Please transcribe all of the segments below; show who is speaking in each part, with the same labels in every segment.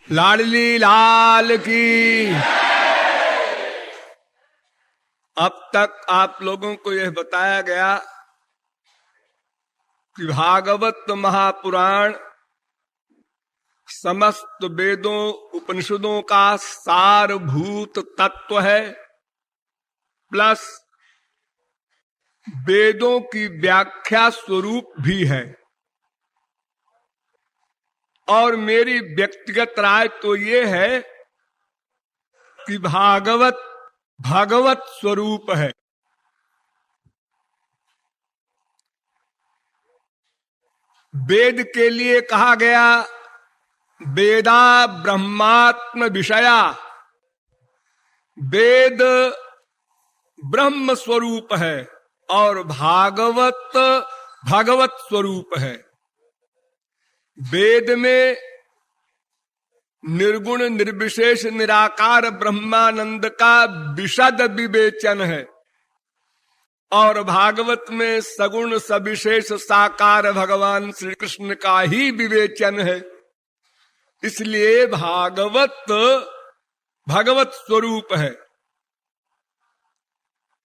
Speaker 1: लाडली लाल की। अब तक आप लोगों को यह बताया गया कि भागवत महापुराण समस्त वेदों उपनिषदों का सारभूत तत्व है, प्लस वेदों की व्याख्या स्वरूप भी है। और मेरी व्यक्तिगत राय तो ये है कि भागवत भगवत स्वरूप है। वेद के लिए कहा गया वेदा ब्रह्मात्म विषया, वेद ब्रह्म स्वरूप है और भागवत भगवत स्वरूप है। वेद में निर्गुण निर्विशेष निराकार ब्रह्मानंद का विशद विवेचन है और भागवत में सगुण सविशेष साकार भगवान श्री कृष्ण का ही विवेचन है। इसलिए भागवत भगवत स्वरूप है।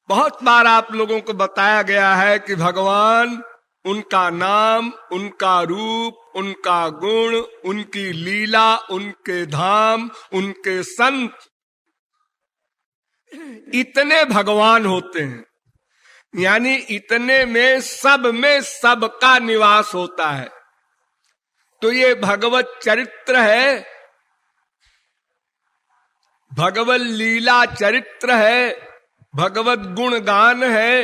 Speaker 1: बहुत बार आप लोगों को बताया गया है कि भगवान, उनका नाम, उनका रूप, उनका गुण, उनकी लीला, उनके धाम, उनके संत, इतने भगवान होते हैं, यानी इतने में सबका निवास होता है। तो ये भगवत चरित्र है, भगवत लीला चरित्र है, भगवत गुणगान है।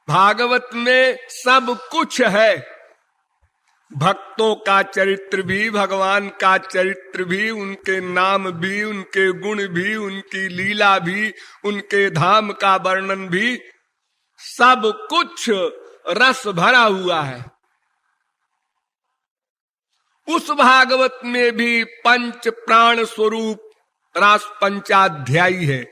Speaker 1: भागवत में सब कुछ है। भक्तों का चरित्र भी, भगवान का चरित्र भी, उनके नाम भी, उनके गुण भी, उनकी लीला भी, उनके धाम का वर्णन भी, सब कुछ रस भरा हुआ है। उस भागवत में भी पंच प्राण स्वरूप रास पंचाध्यायी है।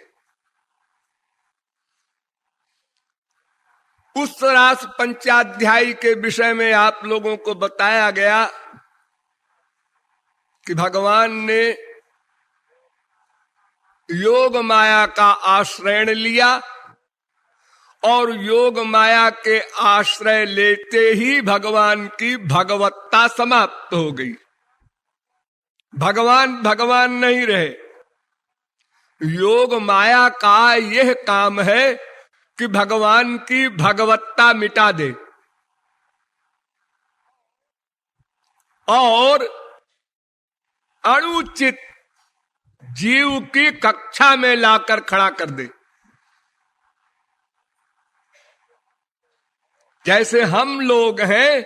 Speaker 1: उस रास पंचाध्यायी के विषय में आप लोगों को बताया गया कि भगवान ने योग माया का आश्रय लिया और योग माया के आश्रय लेते ही भगवान की भगवत्ता समाप्त हो गई। भगवान भगवान नहीं रहे। योग माया का यह काम है कि भगवान की भगवत्ता मिटा दे और अनुचित जीव की कक्षा में लाकर खड़ा कर दे। जैसे हम लोग हैं,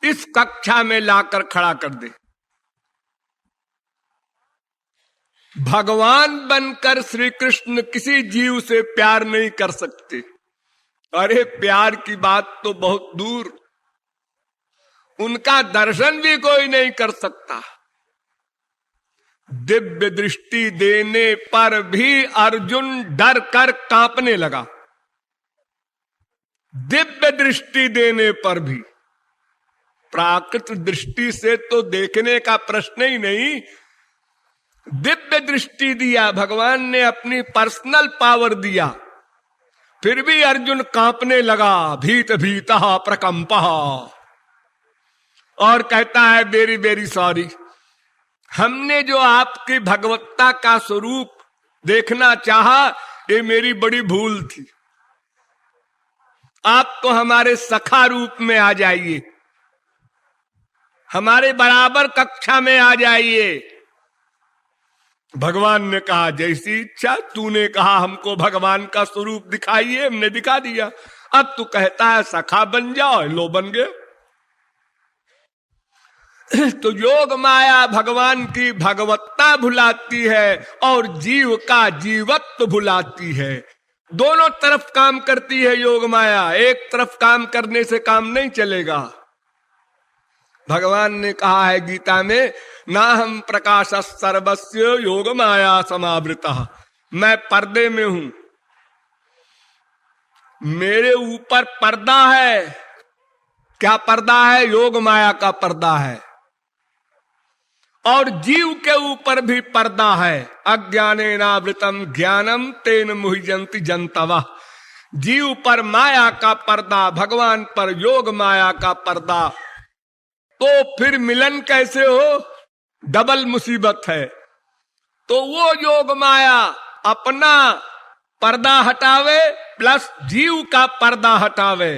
Speaker 1: इस कक्षा में लाकर खड़ा कर दे। भगवान बनकर श्री कृष्ण किसी जीव से प्यार नहीं कर सकते। अरे प्यार की बात तो बहुत दूर, उनका दर्शन भी कोई नहीं कर सकता। दिव्य दृष्टि देने पर भी अर्जुन डर कर कांपने लगा। दिव्य दृष्टि देने पर भी, प्राकृत दृष्टि से तो देखने का प्रश्न ही नहीं, दिव्य दृष्टि दिया भगवान ने, अपनी पर्सनल पावर दिया, फिर भी अर्जुन कांपने लगा। भीत भीतः प्रकंपः, और कहता है वेरी वेरी सॉरी, हमने जो आपकी भगवत्ता का स्वरूप देखना चाहा, ये मेरी बड़ी भूल थी। आप तो हमारे सखा रूप में आ जाइए, हमारे बराबर कक्षा में आ जाइए। भगवान ने कहा जैसी इच्छा, तूने कहा हमको भगवान का स्वरूप दिखाइए, हमने दिखा दिया। अब तू कहता है सखा बन जाओ, लो बन गए। तो योग माया भगवान की भगवत्ता भुलाती है और जीव का जीवत्व भुलाती है। दोनों तरफ काम करती है योग माया, एक तरफ काम करने से काम नहीं चलेगा। भगवान ने कहा है गीता में, ना हम प्रकाश सर्वस्य योग माया समावृता, मैं पर्दे में हूं, मेरे ऊपर पर्दा है। क्या पर्दा है? योग माया का पर्दा है। और जीव के ऊपर भी पर्दा है। अज्ञानेनावृतम ज्ञानम तेन मुह्यन्ति जन्तवः। जीव पर माया का पर्दा, भगवान पर योग माया का पर्दा। तो फिर मिलन कैसे हो? डबल मुसीबत है। तो वो योग माया अपना पर्दा हटावे प्लस जीव का पर्दा हटावे,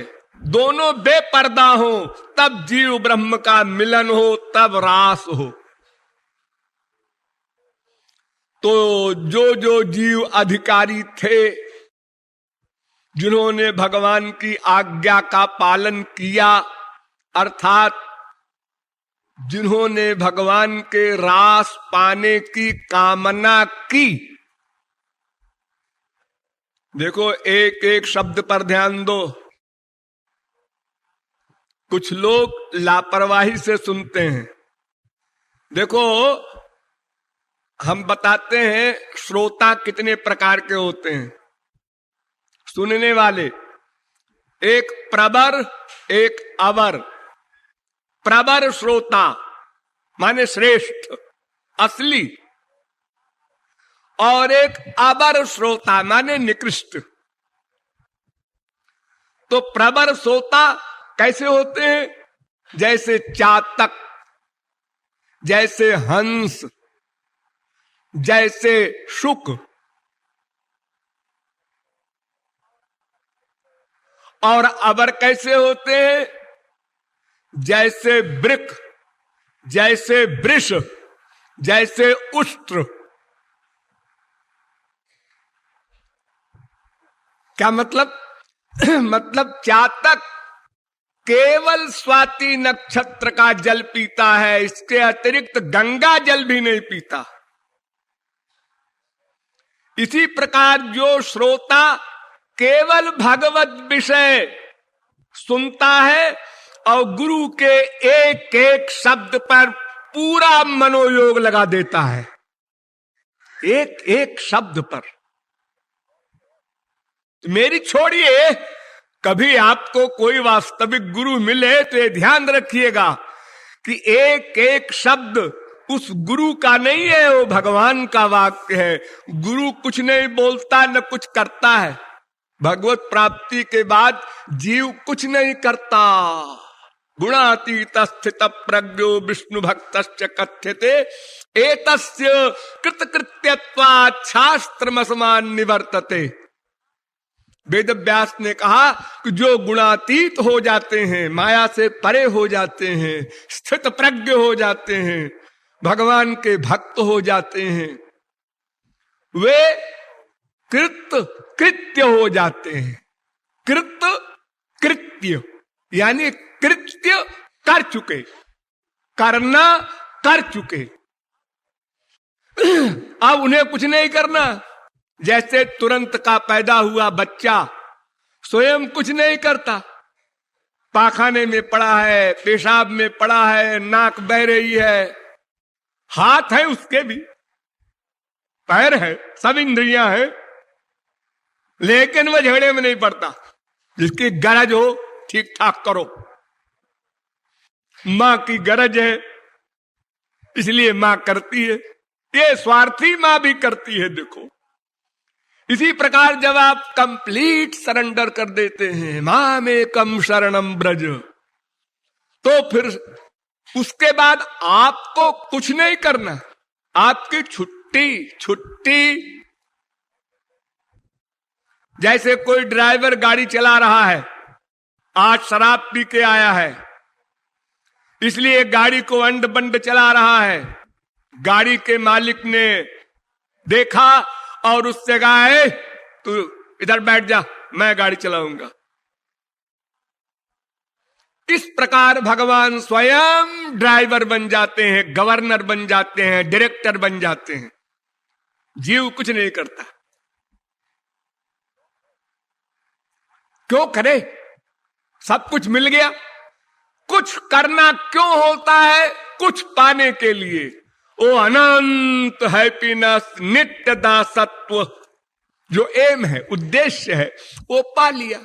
Speaker 1: दोनों बेपर्दा हो, तब जीव ब्रह्म का मिलन हो, तब रास हो। तो जो जीव अधिकारी थे, जिन्होंने भगवान की आज्ञा का पालन किया, अर्थात जिन्होंने भगवान के रास पाने की कामना की। देखो, एक एक शब्द पर ध्यान दो। कुछ लोग लापरवाही से सुनते हैं। देखो, हम बताते हैं श्रोता कितने प्रकार के होते हैं। सुनने वाले, एक प्रबर, एक अवर। प्रबर श्रोता माने श्रेष्ठ, असली, और एक अबर श्रोता माने निकृष्ट। तो प्रबर श्रोता कैसे होते हैं? जैसे चातक, जैसे हंस, जैसे शुक। और अबर कैसे होते हैं? जैसे वृक, जैसे वृष, जैसे उष्ट्र। क्या मतलब? मतलब चातक केवल स्वाति नक्षत्र का जल पीता है, इसके अतिरिक्त गंगा जल भी नहीं पीता। इसी प्रकार जो श्रोता केवल भगवत विषय सुनता है और गुरु के एक एक शब्द पर पूरा मनोयोग लगा देता है, एक एक शब्द पर। मेरी छोड़िए, कभी आपको कोई वास्तविक गुरु मिले तो ये ध्यान रखिएगा कि एक एक शब्द उस गुरु का नहीं है, वो भगवान का वाक्य है। गुरु कुछ नहीं बोलता, न कुछ करता है। भगवत प्राप्ति के बाद जीव कुछ नहीं करता। गुणातीत स्थित प्रज्ञो विष्णु भक्तश्च कथ्यते एतस्य कृतकृत्यत्वात् शास्त्रमसमान निवर्तते। वेद व्यास ने कहा कि जो गुणातीत हो जाते हैं, माया से परे हो जाते हैं, स्थित प्रज्ञ हो जाते हैं, भगवान के भक्त हो जाते हैं, वे कृत कृत्य हो जाते हैं। कृत कृत्य यानी कृत्य कर चुके, करना कर चुके। अब उन्हें कुछ नहीं करना। जैसे तुरंत का पैदा हुआ बच्चा स्वयं कुछ नहीं करता, पाखाने में पड़ा है, पेशाब में पड़ा है, नाक बह रही है, हाथ है उसके भी, पैर है, सब इंद्रियां हैं, लेकिन वह झगड़े में नहीं पड़ता। जिसकी गरज हो ठीक ठाक करो। मां की गरज है इसलिए मां करती है, ये स्वार्थी मां भी करती है। देखो, इसी प्रकार जब आप कंप्लीट सरेंडर कर देते हैं, मामेकम शरणम ब्रज, तो फिर उसके बाद आपको कुछ नहीं करना, आपकी छुट्टी। जैसे कोई ड्राइवर गाड़ी चला रहा है, आज शराब पी के आया है, इसलिए गाड़ी को अंड बंड चला रहा है। गाड़ी के मालिक ने देखा और उससे कहा, है तू इधर बैठ जा, मैं गाड़ी चलाऊंगा। इस प्रकार भगवान स्वयं ड्राइवर बन जाते हैं, गवर्नर बन जाते हैं, डायरेक्टर बन जाते हैं। जीव कुछ नहीं करता। क्यों करे? सब कुछ मिल गया। कुछ करना क्यों होता है? कुछ पाने के लिए। वो अनंत हैप्पीनेस, नित्य दासत्व, जो एम है, उद्देश्य है, वो पा लिया।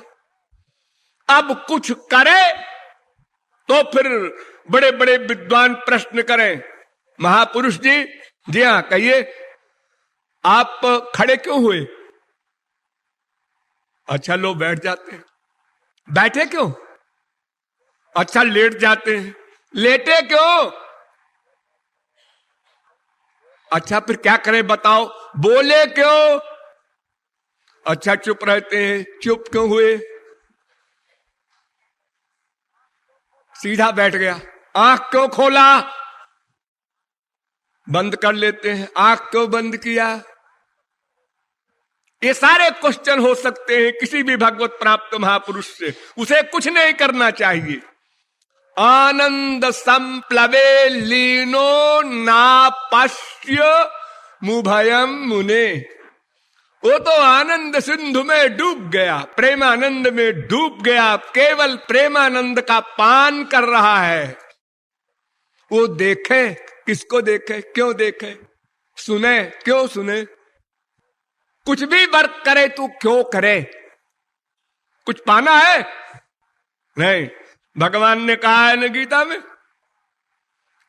Speaker 1: अब कुछ करे तो फिर बड़े बड़े विद्वान प्रश्न करें महापुरुष जी, जी हाँ कहिए, आप खड़े क्यों हुए? अच्छा लो बैठ जाते हैं। बैठे क्यों? अच्छा लेट जाते हैं। लेटे क्यों? अच्छा फिर क्या करें बताओ? बोले क्यों? अच्छा चुप रहते हैं। चुप क्यों हुए? सीधा बैठ गया। आंख क्यों खोला? बंद कर लेते हैं। आंख क्यों बंद किया? ये सारे क्वेश्चन हो सकते हैं किसी भी भगवत प्राप्त महापुरुष से। उसे कुछ नहीं करना चाहिए। आनंद संप्लवे लीनो नापश्य मुभयम मुने। वो तो आनंद सिंधु में डूब गया, प्रेमानंद में डूब गया, केवल प्रेमानंद का पान कर रहा है। वो देखे किसको देखे? क्यों देखे? सुने क्यों सुने? कुछ भी वर्क करे तो क्यों करे? कुछ पाना है? नहीं। भगवान ने कहा है न गीता में,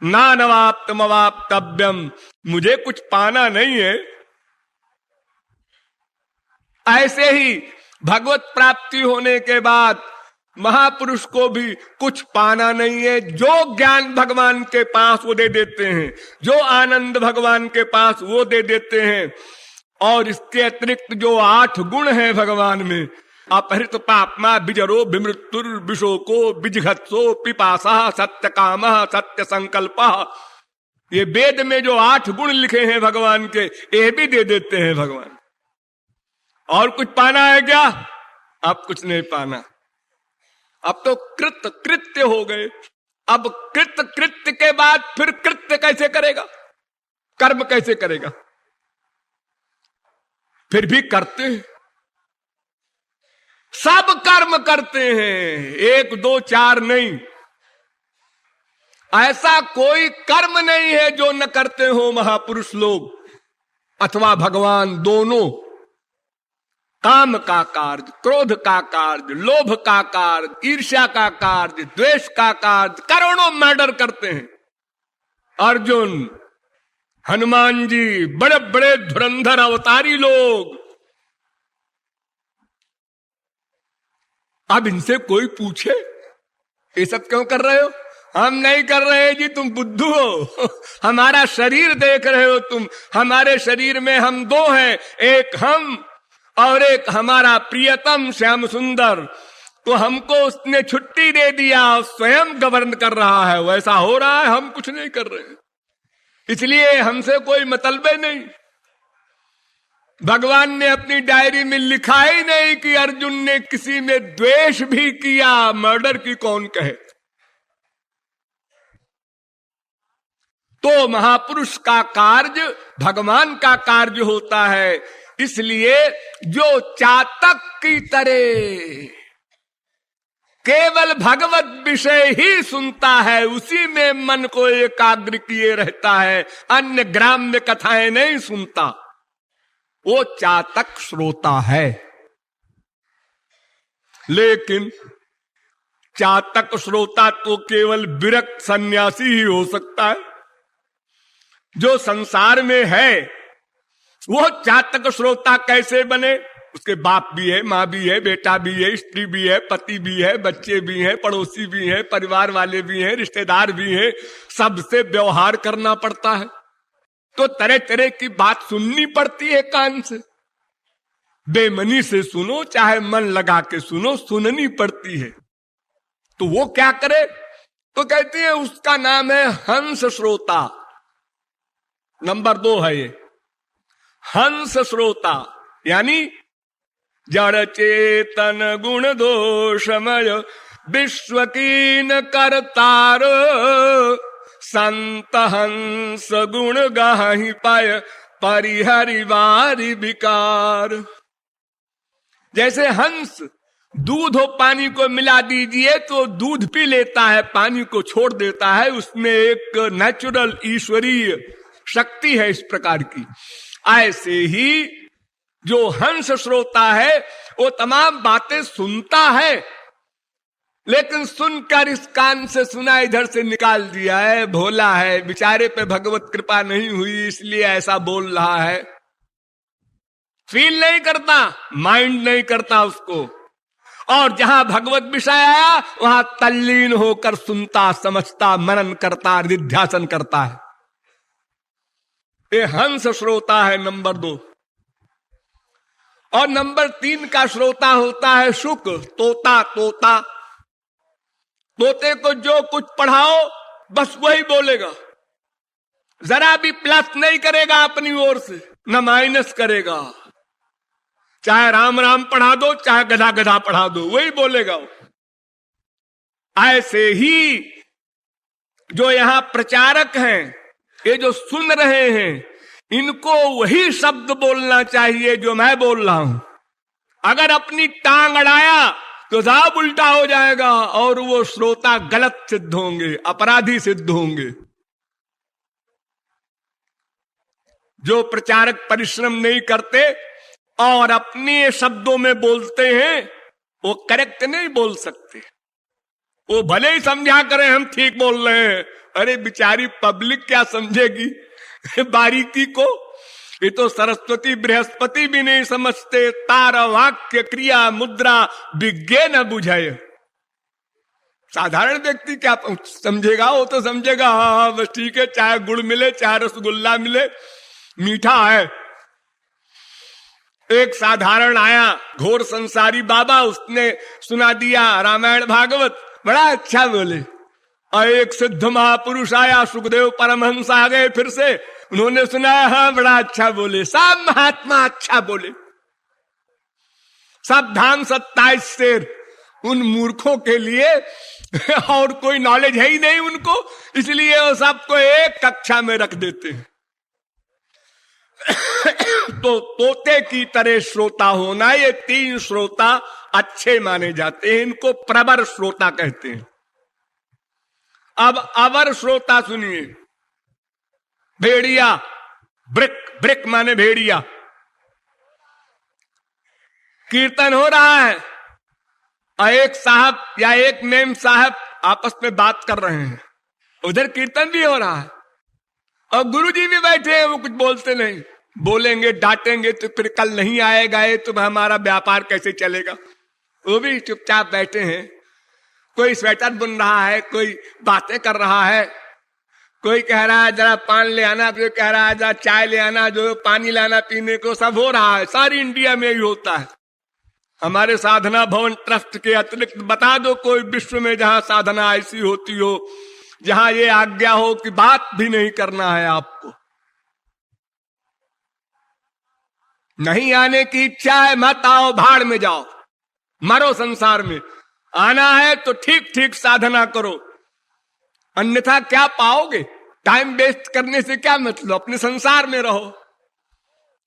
Speaker 1: नानवाप्तम अवाप्तव्यम, मुझे कुछ पाना नहीं है। ऐसे ही भगवत प्राप्ति होने के बाद महापुरुष को भी कुछ पाना नहीं है। जो ज्ञान भगवान के पास वो दे देते हैं, जो आनंद भगवान के पास वो दे देते हैं। और इसके अतिरिक्त जो 8 गुण हैं भगवान में, अपहृत पापमा बिजरो विमृत्युर विशोको बिजघत्सो पिपासा सत्य काम सत्य संकल्प, ये वेद में जो 8 गुण लिखे हैं भगवान के, ये भी दे देते हैं भगवान। और कुछ पाना है क्या? अब कुछ नहीं पाना। अब तो कृत कृत्य हो गए। अब कृत कृत्य के बाद फिर कृत्य कैसे करेगा? कर्म कैसे करेगा? फिर भी करते हैं, सब कर्म करते हैं, 1 2 4 नहीं। ऐसा कोई कर्म नहीं है जो न करते हो महापुरुष लोग अथवा भगवान, दोनों। काम का कार्य, क्रोध का कार्य, लोभ का कार्य, ईर्ष्या का कार्य, द्वेष का कार्य, करोड़ों मर्डर करते हैं। अर्जुन, हनुमान जी, बड़े बड़े धुरंधर अवतारी लोग। अब इनसे कोई पूछे ये सब क्यों कर रहे हो? हम नहीं कर रहे जी, तुम बुद्धू हो। हमारा शरीर देख रहे हो तुम। हमारे शरीर में हम 2 हैं, एक हम और एक हमारा प्रियतम श्याम सुंदर। तो हमको उसने छुट्टी दे दिया, स्वयं गवर्न कर रहा है। वैसा हो रहा है, हम कुछ नहीं कर रहे, इसलिए हमसे कोई मतलब नहीं। भगवान ने अपनी डायरी में लिखा ही नहीं कि अर्जुन ने किसी में द्वेष भी किया। मर्डर की कौन कहे? तो महापुरुष का कार्य भगवान का कार्य होता है। इसलिए जो चातक की तरह केवल भगवत विषय ही सुनता है, उसी में मन को एकाग्र किए रहता है, अन्य ग्राम्य कथाएं नहीं सुनता, वो चातक श्रोता है। लेकिन चातक श्रोता तो केवल विरक्त सन्यासी ही हो सकता है। जो संसार में है वो चातक श्रोता कैसे बने? उसके बाप भी है, माँ भी है, बेटा भी है, स्त्री भी है, पति भी है, बच्चे भी हैं, पड़ोसी भी हैं, परिवार वाले भी हैं, रिश्तेदार भी हैं, सबसे व्यवहार करना पड़ता है। तो तरह तरह की बात सुननी पड़ती है कान से। बेमनी से सुनो चाहे मन लगा के सुनो, सुननी पड़ती है। तो वो क्या करे? तो कहती है उसका नाम है हंस श्रोता। नंबर 2 है ये हंस श्रोता, यानी जड़ चेतन गुण दोषमय विश्वकीन करतार संत हंस गुण गाहि पाय परिहरिवारि विकार। जैसे हंस दूध और पानी को मिला दीजिए तो दूध पी लेता है, पानी को छोड़ देता है। उसमें एक नेचुरल ईश्वरीय शक्ति है इस प्रकार की। ऐसे ही जो हंस श्रोता है वो तमाम बातें सुनता है, लेकिन सुनकर इस कान से सुना, इधर से निकाल दिया है। भोला है बेचारे पे, भगवत कृपा नहीं हुई इसलिए ऐसा बोल रहा है। फील नहीं करता, माइंड नहीं करता उसको। और जहां भगवत विषय आया वहां तल्लीन होकर सुनता, समझता, मनन करता, निध्यासन करता है। ये हंस श्रोता है नंबर 2। और नंबर 3 का श्रोता होता है शुक, तोता। तोता, तोते को जो कुछ पढ़ाओ बस वही बोलेगा, जरा भी प्लस नहीं करेगा अपनी ओर से, न माइनस करेगा। चाहे राम राम पढ़ा दो, चाहे गधा गधा पढ़ा दो, वही बोलेगा वो। ऐसे ही जो यहां प्रचारक हैं, ये जो सुन रहे हैं, इनको वही शब्द बोलना चाहिए जो मैं बोल रहा हूं। अगर अपनी टांग अड़ाया तो साहब उल्टा हो जाएगा और वो श्रोता गलत सिद्ध होंगे, अपराधी सिद्ध होंगे। जो प्रचारक परिश्रम नहीं करते और अपने शब्दों में बोलते हैं, वो करेक्ट नहीं बोल सकते। वो भले ही समझा करें हम ठीक बोल रहे हैं, अरे बेचारी पब्लिक क्या समझेगी बारीकी को। ये तो सरस्वती बृहस्पति भी नहीं समझते। तार वाक्य क्रिया मुद्रा विज्ञ न बुझाए। साधारण व्यक्ति क्या समझेगा? वो तो समझेगा हाँ बस ठीक है, चाहे गुड़ मिले चाहे रसगुल्ला मिले, मीठा है। एक साधारण आया घोर संसारी बाबा, उसने सुना दिया रामायण भागवत, बड़ा अच्छा बोले। और एक सिद्ध महापुरुष आया, सुखदेव परमहंस आ गए फिर से, उन्होंने सुनाया हाँ बड़ा अच्छा बोले। सब महात्मा अच्छा बोले, सब धाम 27 शेर। उन मूर्खों के लिए और कोई नॉलेज है ही नहीं उनको, इसलिए वो सबको एक कक्षा में रख देते हैं। तो तोते की तरह श्रोता होना, ये 3 श्रोता अच्छे माने जाते हैं। इनको प्रवर श्रोता कहते हैं। अब अवर श्रोता सुनिए। भेड़िया, ब्रिक, ब्रिक माने भेड़िया। कीर्तन हो रहा है और एक साहब या एक मेम साहब आपस में बात कर रहे हैं, उधर कीर्तन भी हो रहा है और गुरुजी भी बैठे हैं, वो कुछ बोलते नहीं। बोलेंगे डांटेंगे तो फिर कल नहीं आएगा ये, तो हमारा व्यापार कैसे चलेगा। वो भी चुपचाप बैठे हैं। कोई स्वेटर बुन रहा है, कोई बातें कर रहा है, कोई कह रहा है जरा पान ले आना, कोई कह रहा है जरा चाय ले आना, जो पानी लाना पीने को, सब हो रहा है। सारी इंडिया में ही होता है। हमारे साधना भवन ट्रस्ट के अतिरिक्त बता दो कोई विश्व में जहां साधना ऐसी होती हो, जहां ये आज्ञा हो कि बात भी नहीं करना है आपको। नहीं आने की इच्छा है, मत आओ, भाड़ में जाओ, मरो संसार में। आना है तो ठीक ठीक साधना करो, अन्यथा क्या पाओगे? टाइम वेस्ट करने से क्या मतलब, अपने संसार में रहो।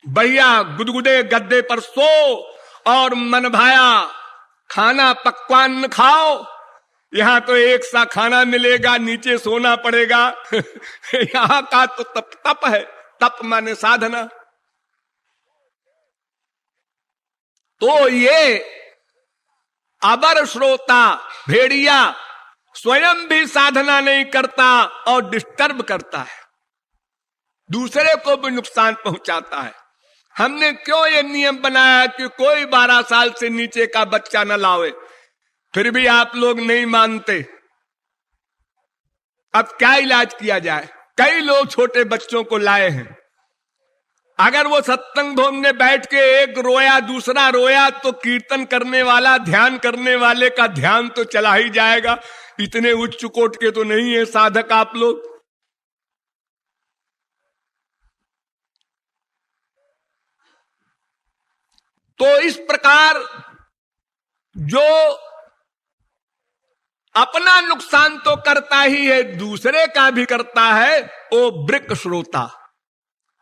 Speaker 1: भैया गुदगुदे गद्दे पर सो और मन भाया खाना पकवान खाओ। यहां तो एक सा खाना मिलेगा, नीचे सोना पड़ेगा। यहां का तो तप है। तप माने साधना। तो ये अबर श्रोता भेड़िया स्वयं भी साधना नहीं करता और डिस्टर्ब करता है, दूसरे को भी नुकसान पहुंचाता है। हमने क्यों ये नियम बनाया कि कोई 12 साल से नीचे का बच्चा न लावे, फिर भी आप लोग नहीं मानते। अब क्या इलाज किया जाए? कई लोग छोटे बच्चों को लाए हैं। अगर वो सत्संग भवन में बैठ के एक रोया दूसरा रोया तो कीर्तन करने वाला ध्यान करने वाले का ध्यान तो चला ही जाएगा। इतने उच्च कोट के तो नहीं है साधक आप लोग। तो इस प्रकार जो अपना नुकसान तो करता ही है, दूसरे का भी करता है, वो ब्रिक श्रोता।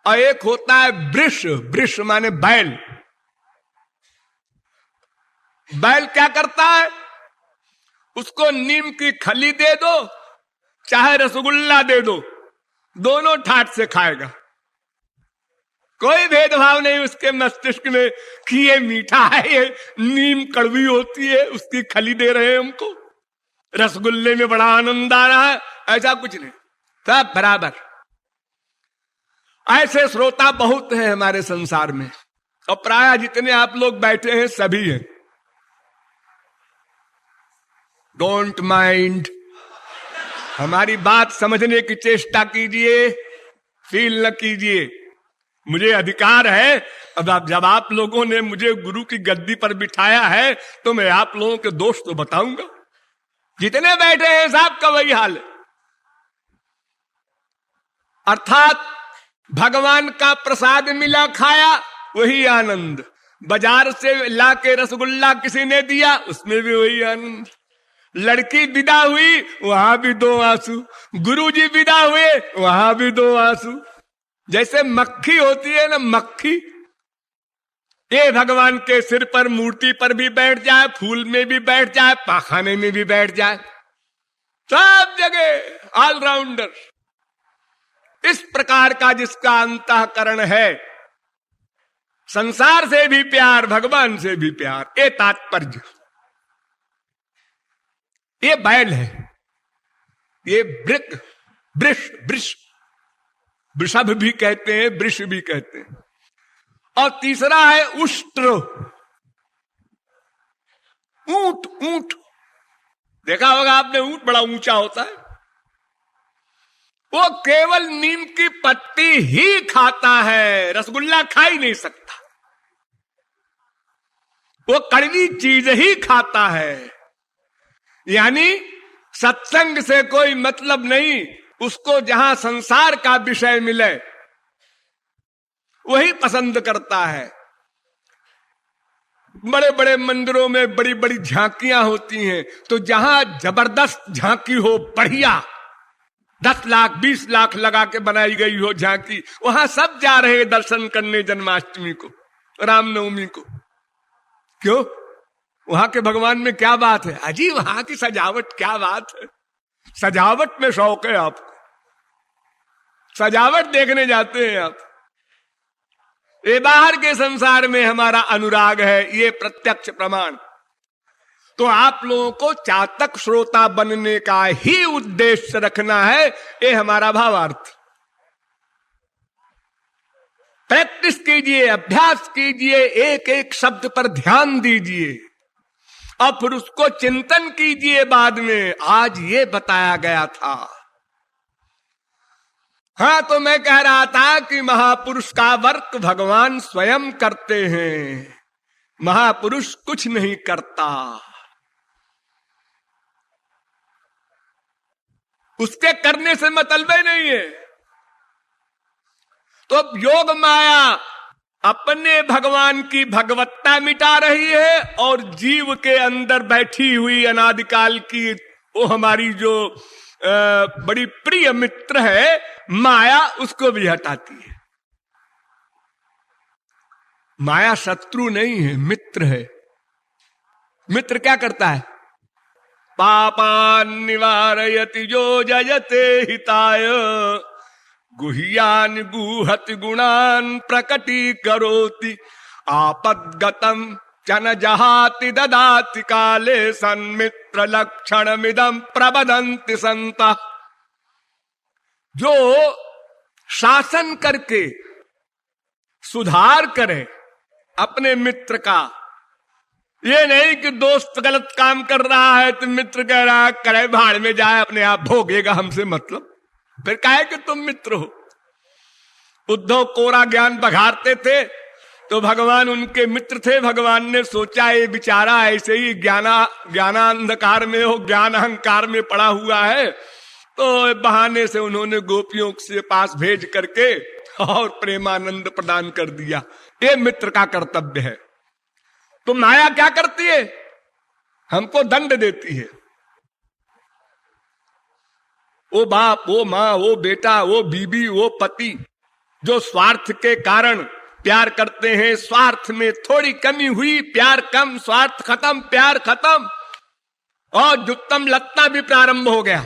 Speaker 1: और एक होता है वृष। वृष माने बैल। बैल क्या करता है? उसको नीम की खली दे दो चाहे रसगुल्ला दे दो, दोनों ठाट से खाएगा। कोई भेदभाव नहीं उसके मस्तिष्क में कि ये मीठा है, ये नीम कड़वी होती है, उसकी खली दे रहे हैं हमको। रसगुल्ले में बड़ा आनंद आ रहा है, ऐसा कुछ नहीं, सब बराबर। ऐसे श्रोता बहुत हैं हमारे संसार में, और प्राय जितने आप लोग बैठे हैं सभी हैं। डोंट माइंड, हमारी बात समझने की चेष्टा कीजिए, फील न कीजिए। मुझे अधिकार है, अब जब आप लोगों ने मुझे गुरु की गद्दी पर बिठाया है तो मैं आप लोगों के दोष तो बताऊंगा। जितने बैठे हैं सबका वही हाल है। अर्थात भगवान का प्रसाद मिला, खाया, वही आनंद। बाजार से लाके रसगुल्ला किसी ने दिया, उसमें भी वही आनंद। लड़की विदा हुई, वहां भी दो आंसू। गुरुजी विदा हुए, वहां भी दो आंसू। जैसे मक्खी होती है ना, मक्खी, ये भगवान के सिर पर, मूर्ति पर भी बैठ जाए, फूल में भी बैठ जाए, पाखाने में भी बैठ जाए, सब जगह ऑलराउंडर। इस प्रकार का जिसका अंतःकरण है, संसार से भी प्यार, भगवान से भी प्यार, ये तात्पर्य। ये बैल है, ये वृक, वृष, वृष, वृषभ भी कहते हैं, वृष भी कहते हैं। और तीसरा है उष्ट्र, ऊंट। ऊंट देखा होगा आपने, ऊंट बड़ा ऊंचा होता है। वो केवल नीम की पत्ती ही खाता है, रसगुल्ला खा ही नहीं सकता। वो कड़वी चीज ही खाता है, यानी सत्संग से कोई मतलब नहीं। उसको जहां संसार का विषय मिले वही पसंद करता है। बड़े बड़े मंदिरों में बड़ी बड़ी झांकियां होती हैं, तो जहां जबरदस्त झांकी हो, बढ़िया, 10 लाख 20 लाख लगा के बनाई गई हो झांकी, वहां सब जा रहे हैं दर्शन करने जन्माष्टमी को, रामनवमी को। क्यों? वहां के भगवान में क्या बात है? अजी वहां की सजावट क्या बात है। सजावट में शौक है आपको, सजावट देखने जाते हैं आप। ये बाहर के संसार में हमारा अनुराग है, ये प्रत्यक्ष प्रमाण। तो आप लोगों को चातक श्रोता बनने का ही उद्देश्य रखना है, ये हमारा भावार्थ। प्रैक्टिस कीजिए, अभ्यास कीजिए, एक एक शब्द पर ध्यान दीजिए और फिर उसको चिंतन कीजिए बाद में। आज ये बताया गया था। हाँ, तो मैं कह रहा था कि महापुरुष का वर्क भगवान स्वयं करते हैं, महापुरुष कुछ नहीं करता। उसके करने से मतलब ही नहीं है। तो योग माया अपने भगवान की भगवत्ता मिटा रही है और जीव के अंदर बैठी हुई अनादिकाल की वो हमारी जो बड़ी प्रिय मित्र है माया, उसको भी हटाती है। माया शत्रु नहीं है, मित्र है। मित्र क्या करता है? पापान निवारयति जो जयते हिताय, गुह्यान गुहति गुणान प्रकटी करोति, आपद्गतम चन जहाति ददाति काले, सन्मित्र लक्षण मिदम प्रबदन्ति संता। जो शासन करके सुधार करे अपने मित्र का, ये नहीं कि दोस्त गलत काम कर रहा है तो मित्र कह रहा है करे भाड़ में जाए, अपने आप भोगेगा, हमसे मतलब। फिर कहे कि तुम मित्र हो। उद्धव कोरा ज्ञान बघारते थे तो भगवान उनके मित्र थे। भगवान ने सोचा ये बेचारा ऐसे ही ज्ञानांधकार में हो, ज्ञान अहंकार में पड़ा हुआ है, तो बहाने से उन्होंने गोपियों से पास भेज करके और प्रेमानंद प्रदान कर दिया। ये मित्र का कर्तव्य है। तो माया क्या करती है? हमको दंड देती है। वो बाप, वो माँ, वो बेटा, वो बीबी, वो पति जो स्वार्थ के कारण प्यार करते हैं, स्वार्थ में थोड़ी कमी हुई, प्यार कम, स्वार्थ खत्म, प्यार खत्म, और जुत्तम लत्ता भी प्रारंभ हो गया।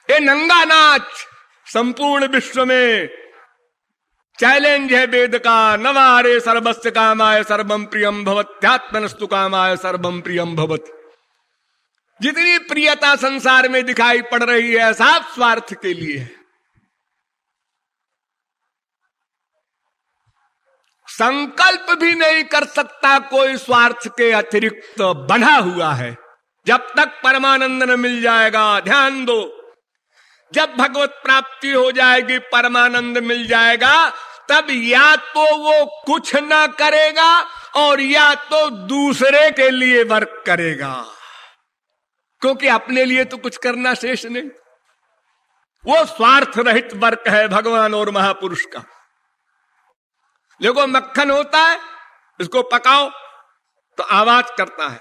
Speaker 1: ये नंगा नाच संपूर्ण विश्व में चैलेंज है वेद का, नवारे सर्वस्य कामाय सर्वम प्रियम भवत्यात्मनस्तु कामाय सर्वम प्रियम भवति। जितनी प्रियता संसार में दिखाई पड़ रही है सब स्वार्थ के लिए है। संकल्प भी नहीं कर सकता कोई स्वार्थ के अतिरिक्त, बंधा हुआ है। जब तक परमानंद न मिल जाएगा, ध्यान दो, जब भगवत प्राप्ति हो जाएगी, परमानंद मिल जाएगा, तब या तो वो कुछ ना करेगा और या तो दूसरे के लिए वर्क करेगा, क्योंकि अपने लिए तो कुछ करना शेष नहीं। वो स्वार्थ रहित वर्क है भगवान और महापुरुष का। देखो मक्खन होता है, इसको पकाओ तो आवाज करता है,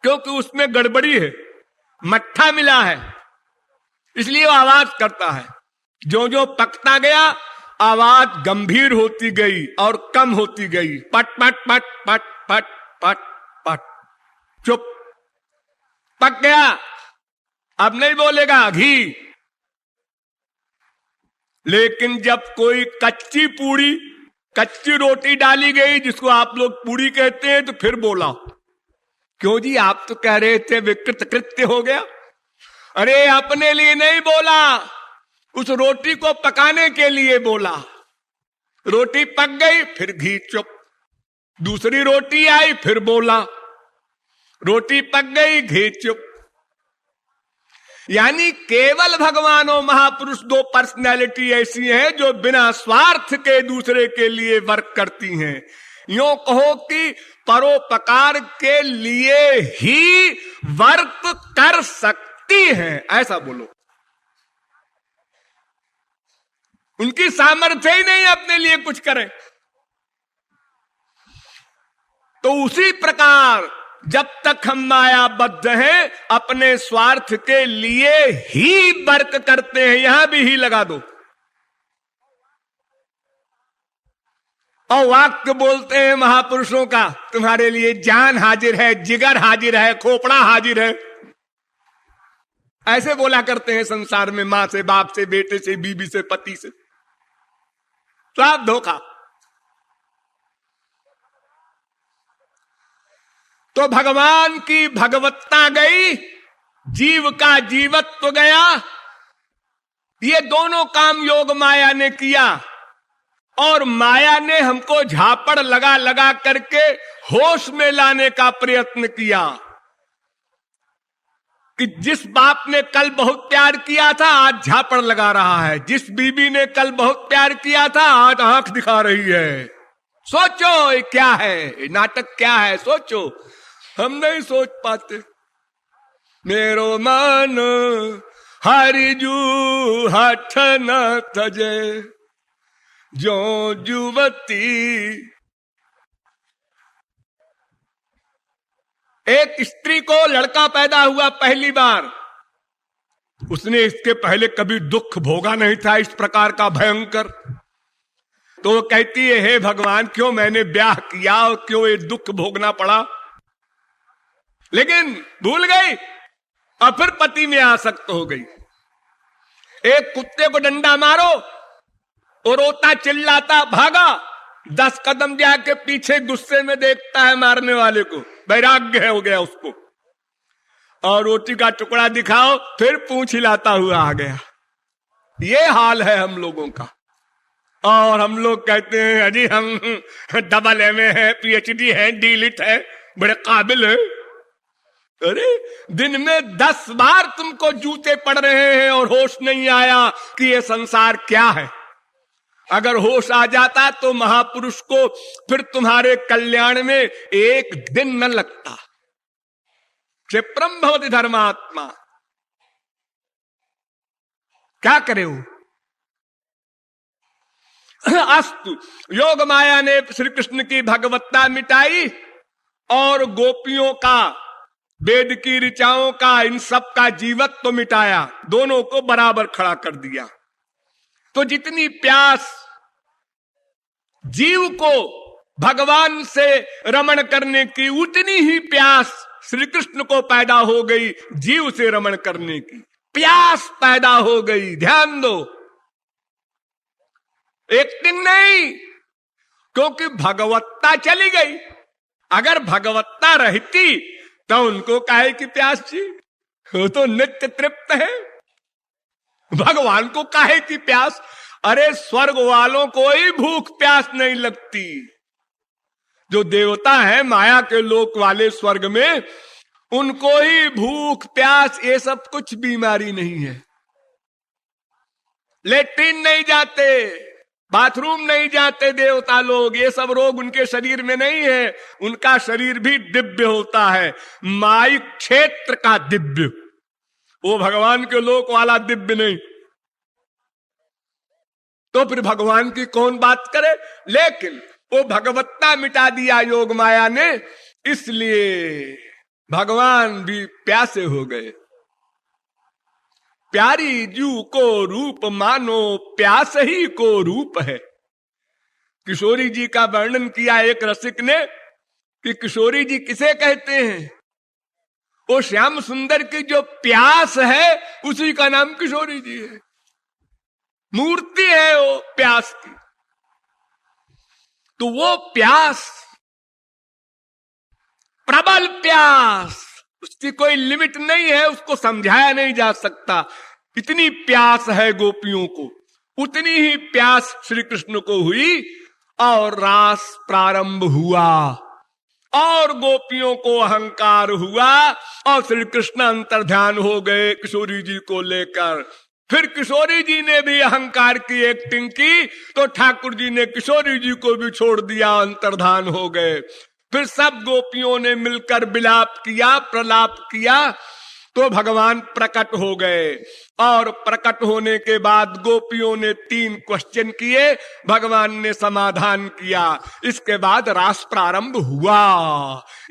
Speaker 1: क्योंकि उसमें गड़बड़ी है, मट्ठा मिला है, इसलिए वो आवाज करता है। जो जो पकता गया आवाज गंभीर होती गई और कम होती गई, पट पट पट पट पट पट पट, चुप, पक गया, अब नहीं बोलेगा घी। लेकिन जब कोई कच्ची पूड़ी, कच्ची रोटी डाली गई, जिसको आप लोग पूड़ी कहते हैं, तो फिर बोला, क्यों जी आप तो कह रहे थे विकृत कृत्य हो गया। अरे अपने लिए नहीं बोला, उस रोटी को पकाने के लिए बोला। रोटी पक गई, फिर घी, चुप। दूसरी रोटी आई, फिर बोला, रोटी पक गई, घी, चुप। यानी केवल भगवान और महापुरुष दो पर्सनैलिटी ऐसी हैं जो बिना स्वार्थ के दूसरे के लिए वर्क करती हैं। यूं कहो कि परोपकार के लिए ही वर्क कर सकती हैं, ऐसा बोलो। उनकी सामर्थ्य ही नहीं अपने लिए कुछ करें। तो उसी प्रकार जब तक हम मायाबद्ध हैं, अपने स्वार्थ के लिए ही वर्क करते हैं। यहां भी ही लगा दो। और वाक्य बोलते हैं महापुरुषों का, तुम्हारे लिए जान हाजिर है, जिगर हाजिर है, खोपड़ा हाजिर है, ऐसे बोला करते हैं संसार में, मां से, बाप से, बेटे से, बीबी से, पति से। सब धोखा। तो भगवान की भगवत्ता गई, जीव का जीवत्व गया। ये दोनों काम योग माया ने किया, और माया ने हमको झापड़ लगा लगा करके होश में लाने का प्रयत्न किया कि जिस बाप ने कल बहुत प्यार किया था आज झापड़ लगा रहा है, जिस बीबी ने कल बहुत प्यार किया था आज आंख दिखा रही है। सोचो ये क्या है, ये नाटक क्या है, सोचो। हम नहीं सोच पाते। मेरो मन हरिजू हठ न तजे, जो युवती। एक स्त्री को लड़का पैदा हुआ पहली बार, उसने इसके पहले कभी दुख भोगा नहीं था इस प्रकार का भयंकर। तो वो कहती है, हे भगवान क्यों मैंने ब्याह किया और क्यों ये दुख भोगना पड़ा। लेकिन भूल गई और फिर पति में आसक्त हो गई। एक कुत्ते को डंडा मारो और रोता चिल्लाता भागा, 10 कदम जाके पीछे गुस्से में देखता है मारने वाले को, वैराग्य हो गया उसको। और रोटी का टुकड़ा दिखाओ फिर पूंछ हिलाता हुआ आ गया। ये हाल है हम लोगों का। और हम लोग कहते हैं अजी हम डबल एमए है, पीएचडी है, डीलिट है, बड़े काबिल है। अरे दिन में 10 बार तुमको जूते पड़ रहे हैं और होश नहीं आया कि ये संसार क्या है। अगर होश आ जाता तो महापुरुष को फिर तुम्हारे कल्याण में एक दिन न लगता। क्षिप्रम भवति धर्मात्मा। क्या करे वो। अस्तु, योग माया ने श्री कृष्ण की भगवत्ता मिटाई और गोपियों का, वेद की ऋचाओं का, इन सब का जीवत्व तो मिटाया, दोनों को बराबर खड़ा कर दिया। तो जितनी प्यास जीव को भगवान से रमण करने की, उतनी ही प्यास श्री कृष्ण को पैदा हो गई जीव से रमण करने की। प्यास पैदा हो गई। ध्यान दो, एक्टिंग नहीं, क्योंकि भगवत्ता चली गई। अगर भगवत्ता रहती तो उनको काहे की प्यास थी, वो तो नित्य तृप्त है। भगवान को काहे की प्यास? अरे स्वर्ग वालों को ही भूख प्यास नहीं लगती। जो देवता है माया के लोक वाले स्वर्ग में, उनको ही भूख प्यास ये सब कुछ बीमारी नहीं है। लेट्रिन नहीं जाते, बाथरूम नहीं जाते देवता लोग, ये सब रोग उनके शरीर में नहीं है। उनका शरीर भी दिव्य होता है, माई क्षेत्र का दिव्य, वो भगवान के लोक वाला दिव्य नहीं। तो फिर भगवान की कौन बात करे? लेकिन वो भगवत्ता मिटा दिया योग माया ने, इसलिए भगवान भी प्यासे हो गए। प्यारी जू को रूप मानो, प्यास ही को रूप है। किशोरी जी का वर्णन किया एक रसिक ने कि किशोरी जी किसे कहते हैं? वो श्याम सुंदर की जो प्यास है उसी का नाम किशोरी जी है। मूर्ति है वो प्यास की। तो वो प्यास, प्रबल प्यास, उसकी कोई लिमिट नहीं है, उसको समझाया नहीं जा सकता। इतनी प्यास है गोपियों को, उतनी ही प्यास श्री कृष्ण को हुई और रास प्रारंभ हुआ और गोपियों को अहंकार हुआ और श्री कृष्ण अंतर्ध्यान हो गए किशोरी जी को लेकर। फिर किशोरी जी ने भी अहंकार की एक्टिंग की तो ठाकुर जी ने किशोरी जी को भी छोड़ दिया, अंतर्धान हो गए। फिर सब गोपियों ने मिलकर विलाप किया, प्रलाप किया, तो भगवान प्रकट हो गए। और प्रकट होने के बाद गोपियों ने 3 क्वेश्चन किए, भगवान ने समाधान किया। इसके बाद रास प्रारंभ हुआ।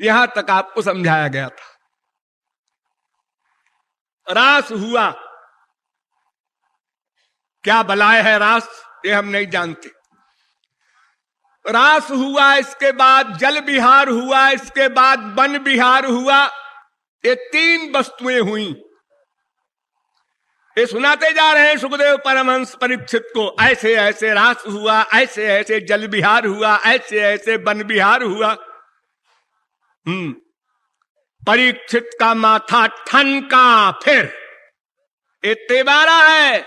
Speaker 1: यहां तक आपको समझाया गया था। रास हुआ, क्या बलाय है रास, ये हम नहीं जानते। रास हुआ, इसके बाद जल विहार हुआ, इसके बाद वन विहार हुआ। ये 3 वस्तुएं हुई। ये सुनाते जा रहे हैं सुखदेव परमहंस परीक्षित को, ऐसे ऐसे रास हुआ, ऐसे ऐसे जल विहार हुआ, ऐसे ऐसे वन विहार हुआ। परीक्षित का माथा ठनका। फिर ये 13 है,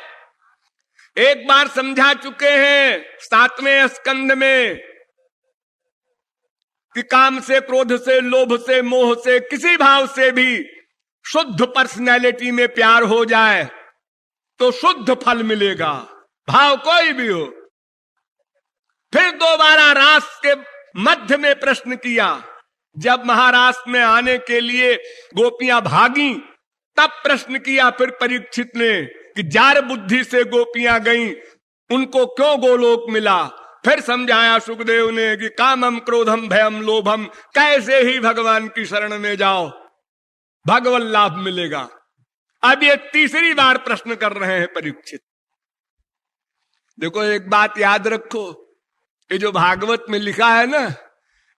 Speaker 1: एक बार समझा चुके हैं 7वें स्कंध में कि काम से, क्रोध से, लोभ से, मोह से, किसी भाव से भी शुद्ध पर्सनैलिटी में प्यार हो जाए तो शुद्ध फल मिलेगा, भाव कोई भी हो। फिर दोबारा रास के मध्य में प्रश्न किया, जब महारास में आने के लिए गोपियां भागी तब प्रश्न किया फिर परीक्षित ने कि जार बुद्धि से गोपियां गईं, उनको क्यों गोलोक मिला। फिर समझाया सुखदेव ने कि कामम क्रोधम भयम लोभम, कैसे ही भगवान की शरण में जाओ भगवत लाभ मिलेगा। अब ये 3री बार प्रश्न कर रहे हैं परीक्षित। देखो एक बात याद रखो, ये जो भागवत में लिखा है ना,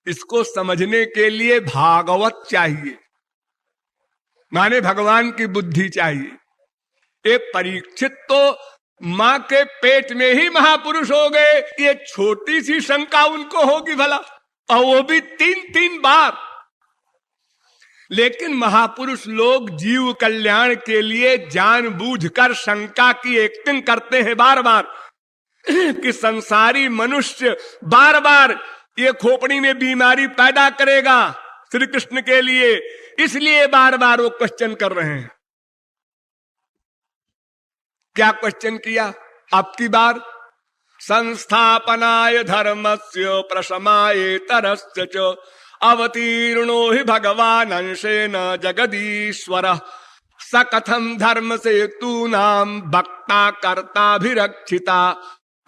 Speaker 1: इसको समझने के लिए भागवत चाहिए, माने भगवान की बुद्धि चाहिए। ये परीक्षित तो मां के पेट में ही महापुरुष हो गए, ये छोटी सी शंका उनको होगी भला, और वो भी 3 बार। लेकिन महापुरुष लोग जीव कल्याण के लिए जानबूझकर शंका की एक्टिंग करते हैं बार बार कि संसारी मनुष्य बार बार ये खोपड़ी में बीमारी पैदा करेगा श्री कृष्ण के लिए, इसलिए बार बार वो क्वेश्चन कर रहे हैं। क्या क्वेश्चन किया अब की बार? संस्थापनाय धर्मस्य प्रशमाय तरस्य च अवतीर्णो हि भगवान अंशेन जगदीश्वर स कथम धर्म से तू नाम भक्ता कर्ताभिरक्षिता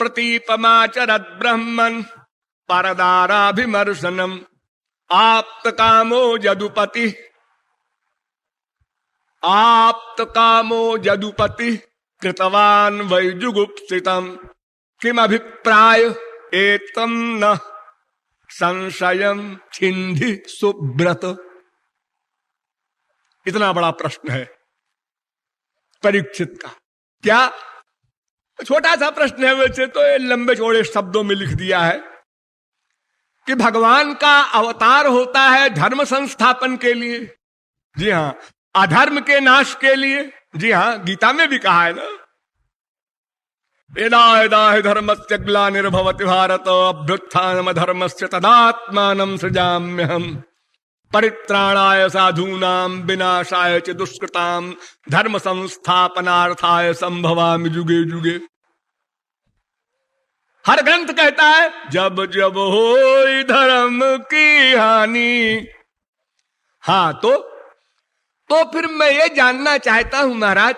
Speaker 1: प्रतीपमाचरद ब्रह्मन् परदाराभिमर्शनम् आप्त कामो यदुपति कृतवान वैजुगुप्सितम् किम अभिप्राय एतम न संशयम छिंधि सुब्रत। इतना बड़ा प्रश्न है परीक्षित का। क्या छोटा सा प्रश्न है, वैसे तो ये लंबे चौड़े शब्दों में लिख दिया है कि भगवान का अवतार होता है धर्म संस्थापन के लिए, जी हाँ, अधर्म के नाश के लिए। जी हाँ, गीता में भी कहा है ना, यदा यदा हि धर्मस्य ग्लानिर्भवति भारत अभ्युत्थानम धर्मस्य तदात्मानं सृजाम्यहम् परित्राणाय साधूनां विनाशाय च दुष्कृतां धर्म संस्थापनार्थाय संभवामि जुगे जुगे। हर ग्रंथ कहता है जब जब होई धर्म की हानि। हाँ, तो फिर मैं ये जानना चाहता हूं महाराज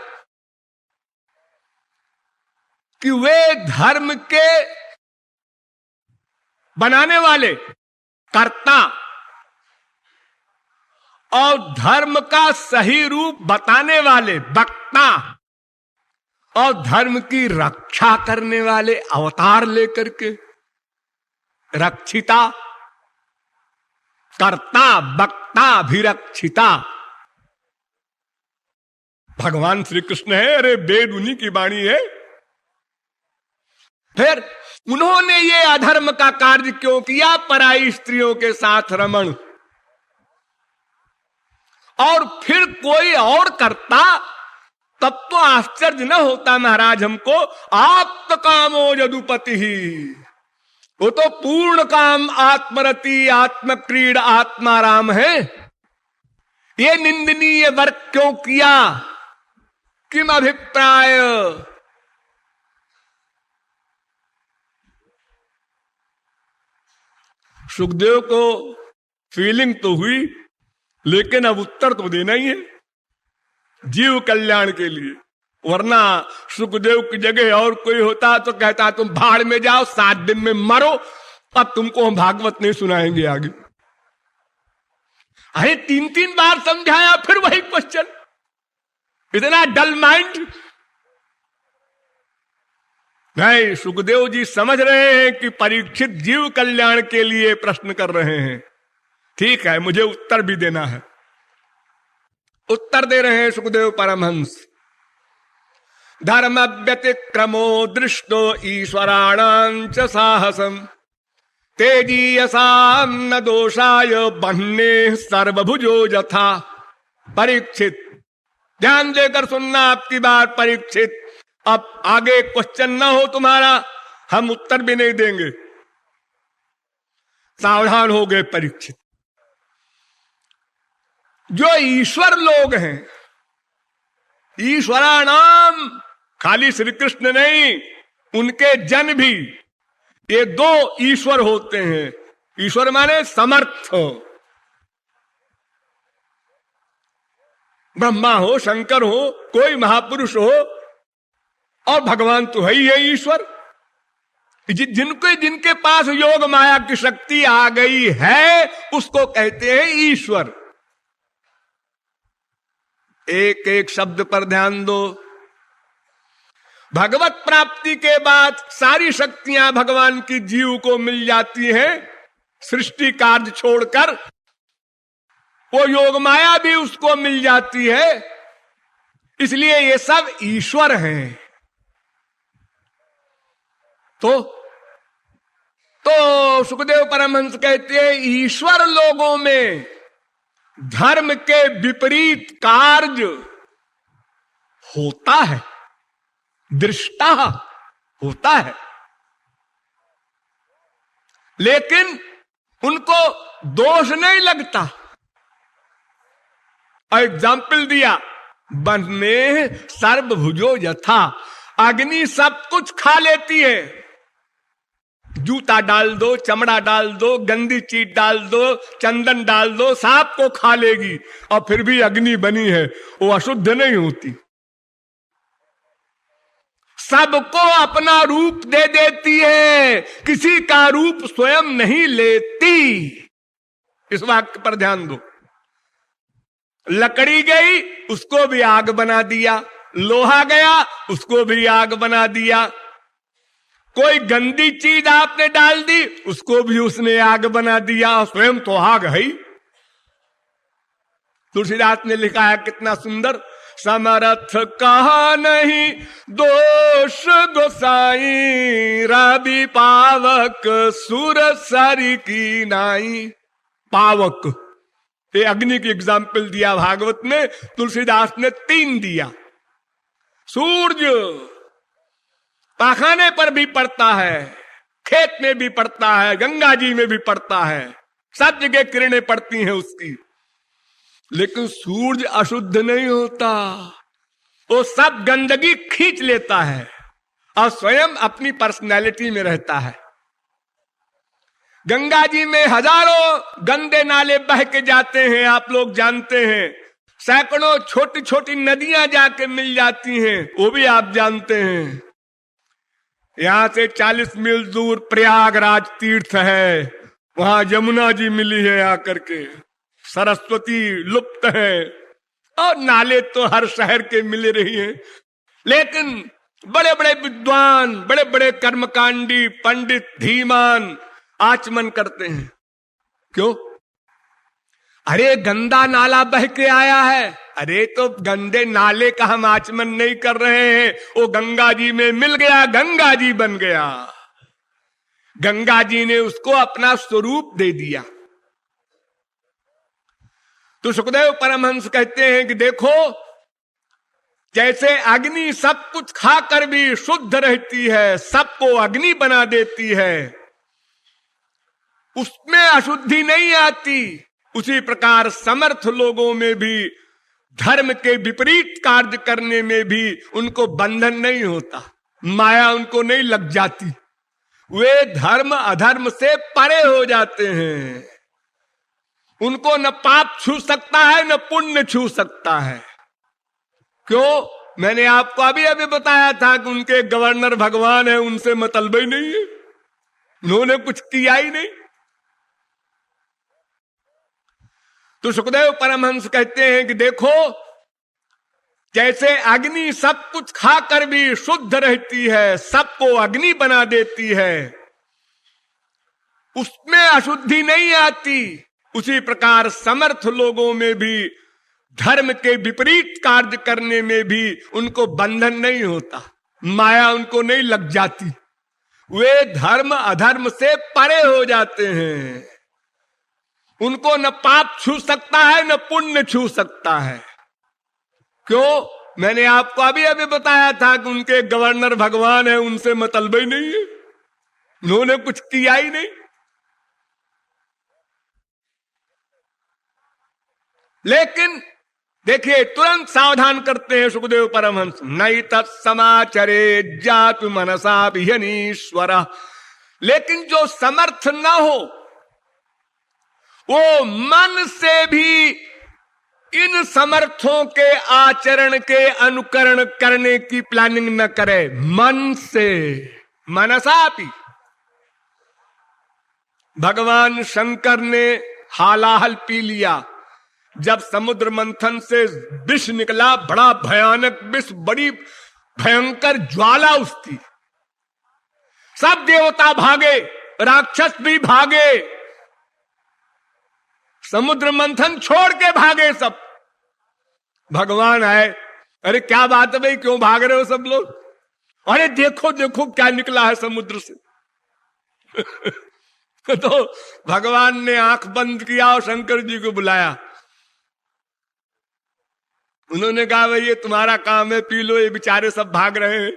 Speaker 1: कि वे धर्म के बनाने वाले कर्ता और धर्म का सही रूप बताने वाले वक्ता और धर्म की रक्षा करने वाले अवतार लेकर के, रक्षिता, कर्ता, वक्ता, अभिरक्षिता भगवान श्री कृष्ण है। अरे वेद उन्हीं की वाणी है। फिर उन्होंने ये अधर्म का कार्य क्यों किया, पराई स्त्रियों के साथ रमण, और फिर कोई और करता तब तो आश्चर्य न होता महाराज हमको। आप कामो यदुपति ही, वो तो पूर्ण काम आत्मरति, आत्मक्रीड, आत्माराम है। ये निंदनीय वर्ग क्यों किया, किम अभिप्राय। सुखदेव को फीलिंग तो हुई, लेकिन अब उत्तर तो देना ही है जीव कल्याण के लिए, वरना सुखदेव की जगह और कोई होता तो कहता तुम भाड़ में जाओ, 7 दिन में मरो, अब तुमको हम भागवत नहीं सुनाएंगे आगे। अरे 3-3 बार समझाया, फिर वही क्वेश्चन, इतना डल माइंड। नहीं, सुखदेव जी समझ रहे हैं कि परीक्षित जीव कल्याण के लिए प्रश्न कर रहे हैं। ठीक है, मुझे उत्तर भी देना है। उत्तर दे रहे हैं सुखदेव परमहंस। धर्म व्यतिक्रमो दृष्टो ईश्वराणांच साहसम तेजीयसाम न दोषाय बन्ने सर्वभुजो यथा। परीक्षित, ध्यान देकर सुनना आपकी बात परीक्षित। अब आगे क्वेश्चन ना हो तुम्हारा, हम उत्तर भी नहीं देंगे। सावधान हो गए परीक्षित। जो ईश्वर लोग हैं, ईश्वराणाम, खाली श्री कृष्ण नहीं, उनके जन भी, ये 2 ईश्वर होते हैं। ईश्वर माने समर्थ, ब्रह्मा हो, शंकर हो, कोई महापुरुष हो, और भगवान तो है ही है ईश्वर। जिनके पास योग माया की शक्ति आ गई है उसको कहते हैं ईश्वर। एक एक शब्द पर ध्यान दो। भगवत प्राप्ति के बाद सारी शक्तियां भगवान की जीव को मिल जाती हैं, सृष्टि कार्य छोड़कर वो योग माया भी उसको मिल जाती है। इसलिए ये सब ईश्वर हैं। तो सुखदेव परमहंस कहते हैं ईश्वर लोगों में धर्म के विपरीत कार्य होता है, दृष्टा होता है, लेकिन उनको दोष नहीं लगता। एग्जाम्पल दिया, बन्ने सर्वभुजो यथा। अग्नि सब कुछ खा लेती है, जूता डाल दो, चमड़ा डाल दो, गंदी चीज डाल दो, चंदन डाल दो, सांप को खा लेगी, और फिर भी अग्नि बनी है, वो अशुद्ध नहीं होती। सबको अपना रूप दे देती है, किसी का रूप स्वयं नहीं लेती। इस वाक्य पर ध्यान दो। लकड़ी गई, उसको भी आग बना दिया, लोहा गया, उसको भी आग बना दिया, कोई गंदी चीज आपने डाल दी, उसको भी उसने आग बना दिया, स्वयं तो आग है। तुलसीदास ने लिखा है कितना सुंदर, समर्थ कहा नहीं दोष गोसाई, रवि पावक सुर सरी की नाई। पावक, ये अग्नि की एग्जाम्पल दिया भागवत में, तुलसीदास ने 3 दिया। सूर्य पाखाने पर भी पड़ता है, खेत में भी पड़ता है, गंगा जी में भी पड़ता है, सब जगह किरणें पड़ती हैं उसकी, लेकिन सूर्य अशुद्ध नहीं होता, वो सब गंदगी खींच लेता है और स्वयं अपनी पर्सनैलिटी में रहता है। गंगा जी में हजारों गंदे नाले बह के जाते हैं, आप लोग जानते हैं, सैकड़ों छोटी छोटी नदियां जाके मिल जाती हैं, वो भी आप जानते हैं। यहां से 40 मील दूर प्रयागराज तीर्थ है, वहां यमुना जी मिली है आकर के, सरस्वती लुप्त है, और नाले तो हर शहर के मिल रही हैं। लेकिन बड़े बड़े विद्वान, बड़े बड़े कर्मकांडी पंडित धीमान आचमन करते हैं। क्यों? अरे गंदा नाला बह के आया है, अरे तो गंदे नाले का हम आचमन नहीं कर रहे हैं, वो गंगा जी में मिल गया, गंगा जी बन गया, गंगा जी ने उसको अपना स्वरूप दे दिया। तो सुखदेव परमहंस कहते हैं कि देखो, जैसे अग्नि सब कुछ खाकर भी शुद्ध रहती है, सबको अग्नि बना देती है, उसमें अशुद्धि नहीं आती, उसी प्रकार समर्थ लोगों में भी धर्म के विपरीत कार्य करने में भी उनको बंधन नहीं होता, माया उनको नहीं लग जाती, वे धर्म अधर्म से परे हो जाते हैं। उनको न पाप छू सकता है न पुण्य छू सकता है। क्यों? मैंने आपको अभी अभी बताया था कि उनके गवर्नर भगवान है, उनसे मतलब ही नहीं है, उन्होंने कुछ किया ही नहीं। तो सुखदेव परमहंस कहते हैं कि देखो, जैसे अग्नि सब कुछ खाकर भी शुद्ध रहती है, सबको अग्नि बना देती है, उसमें अशुद्धि नहीं आती, उसी प्रकार समर्थ लोगों में भी धर्म के विपरीत कार्य करने में भी उनको बंधन नहीं होता, माया उनको नहीं लग जाती, वे धर्म अधर्म से परे हो जाते हैं। उनको न पाप छू सकता है न पुण्य छू सकता है। क्यों? मैंने आपको अभी अभी बताया था कि उनके गवर्नर भगवान है, उनसे मतलब ही नहीं है, उन्होंने कुछ किया ही नहीं। लेकिन देखिए, तुरंत सावधान करते हैं सुखदेव परमहंस, नहीं तत्समाचरे जातु मनसा विहनीश्वर। लेकिन जो समर्थ न हो, वो मन से भी इन समर्थों के आचरण के अनुकरण करने की प्लानिंग न करे, मन से, मनसापि। भगवान शंकर ने हालाहल पी लिया, जब समुद्र मंथन से विष निकला, बड़ा भयानक विष, बड़ी भयंकर ज्वाला उसकी, सब देवता भागे, राक्षस भी भागे, समुद्र मंथन छोड़ के भागे सब। भगवान आए, अरे क्या बात है भाई, क्यों भाग रहे हो सब लोग? अरे देखो देखो क्या निकला है समुद्र से। तो भगवान ने आंख बंद किया और शंकर जी को बुलाया। उन्होंने कहा, भाई ये तुम्हारा काम है, पी लो, ये बेचारे सब भाग रहे हैं,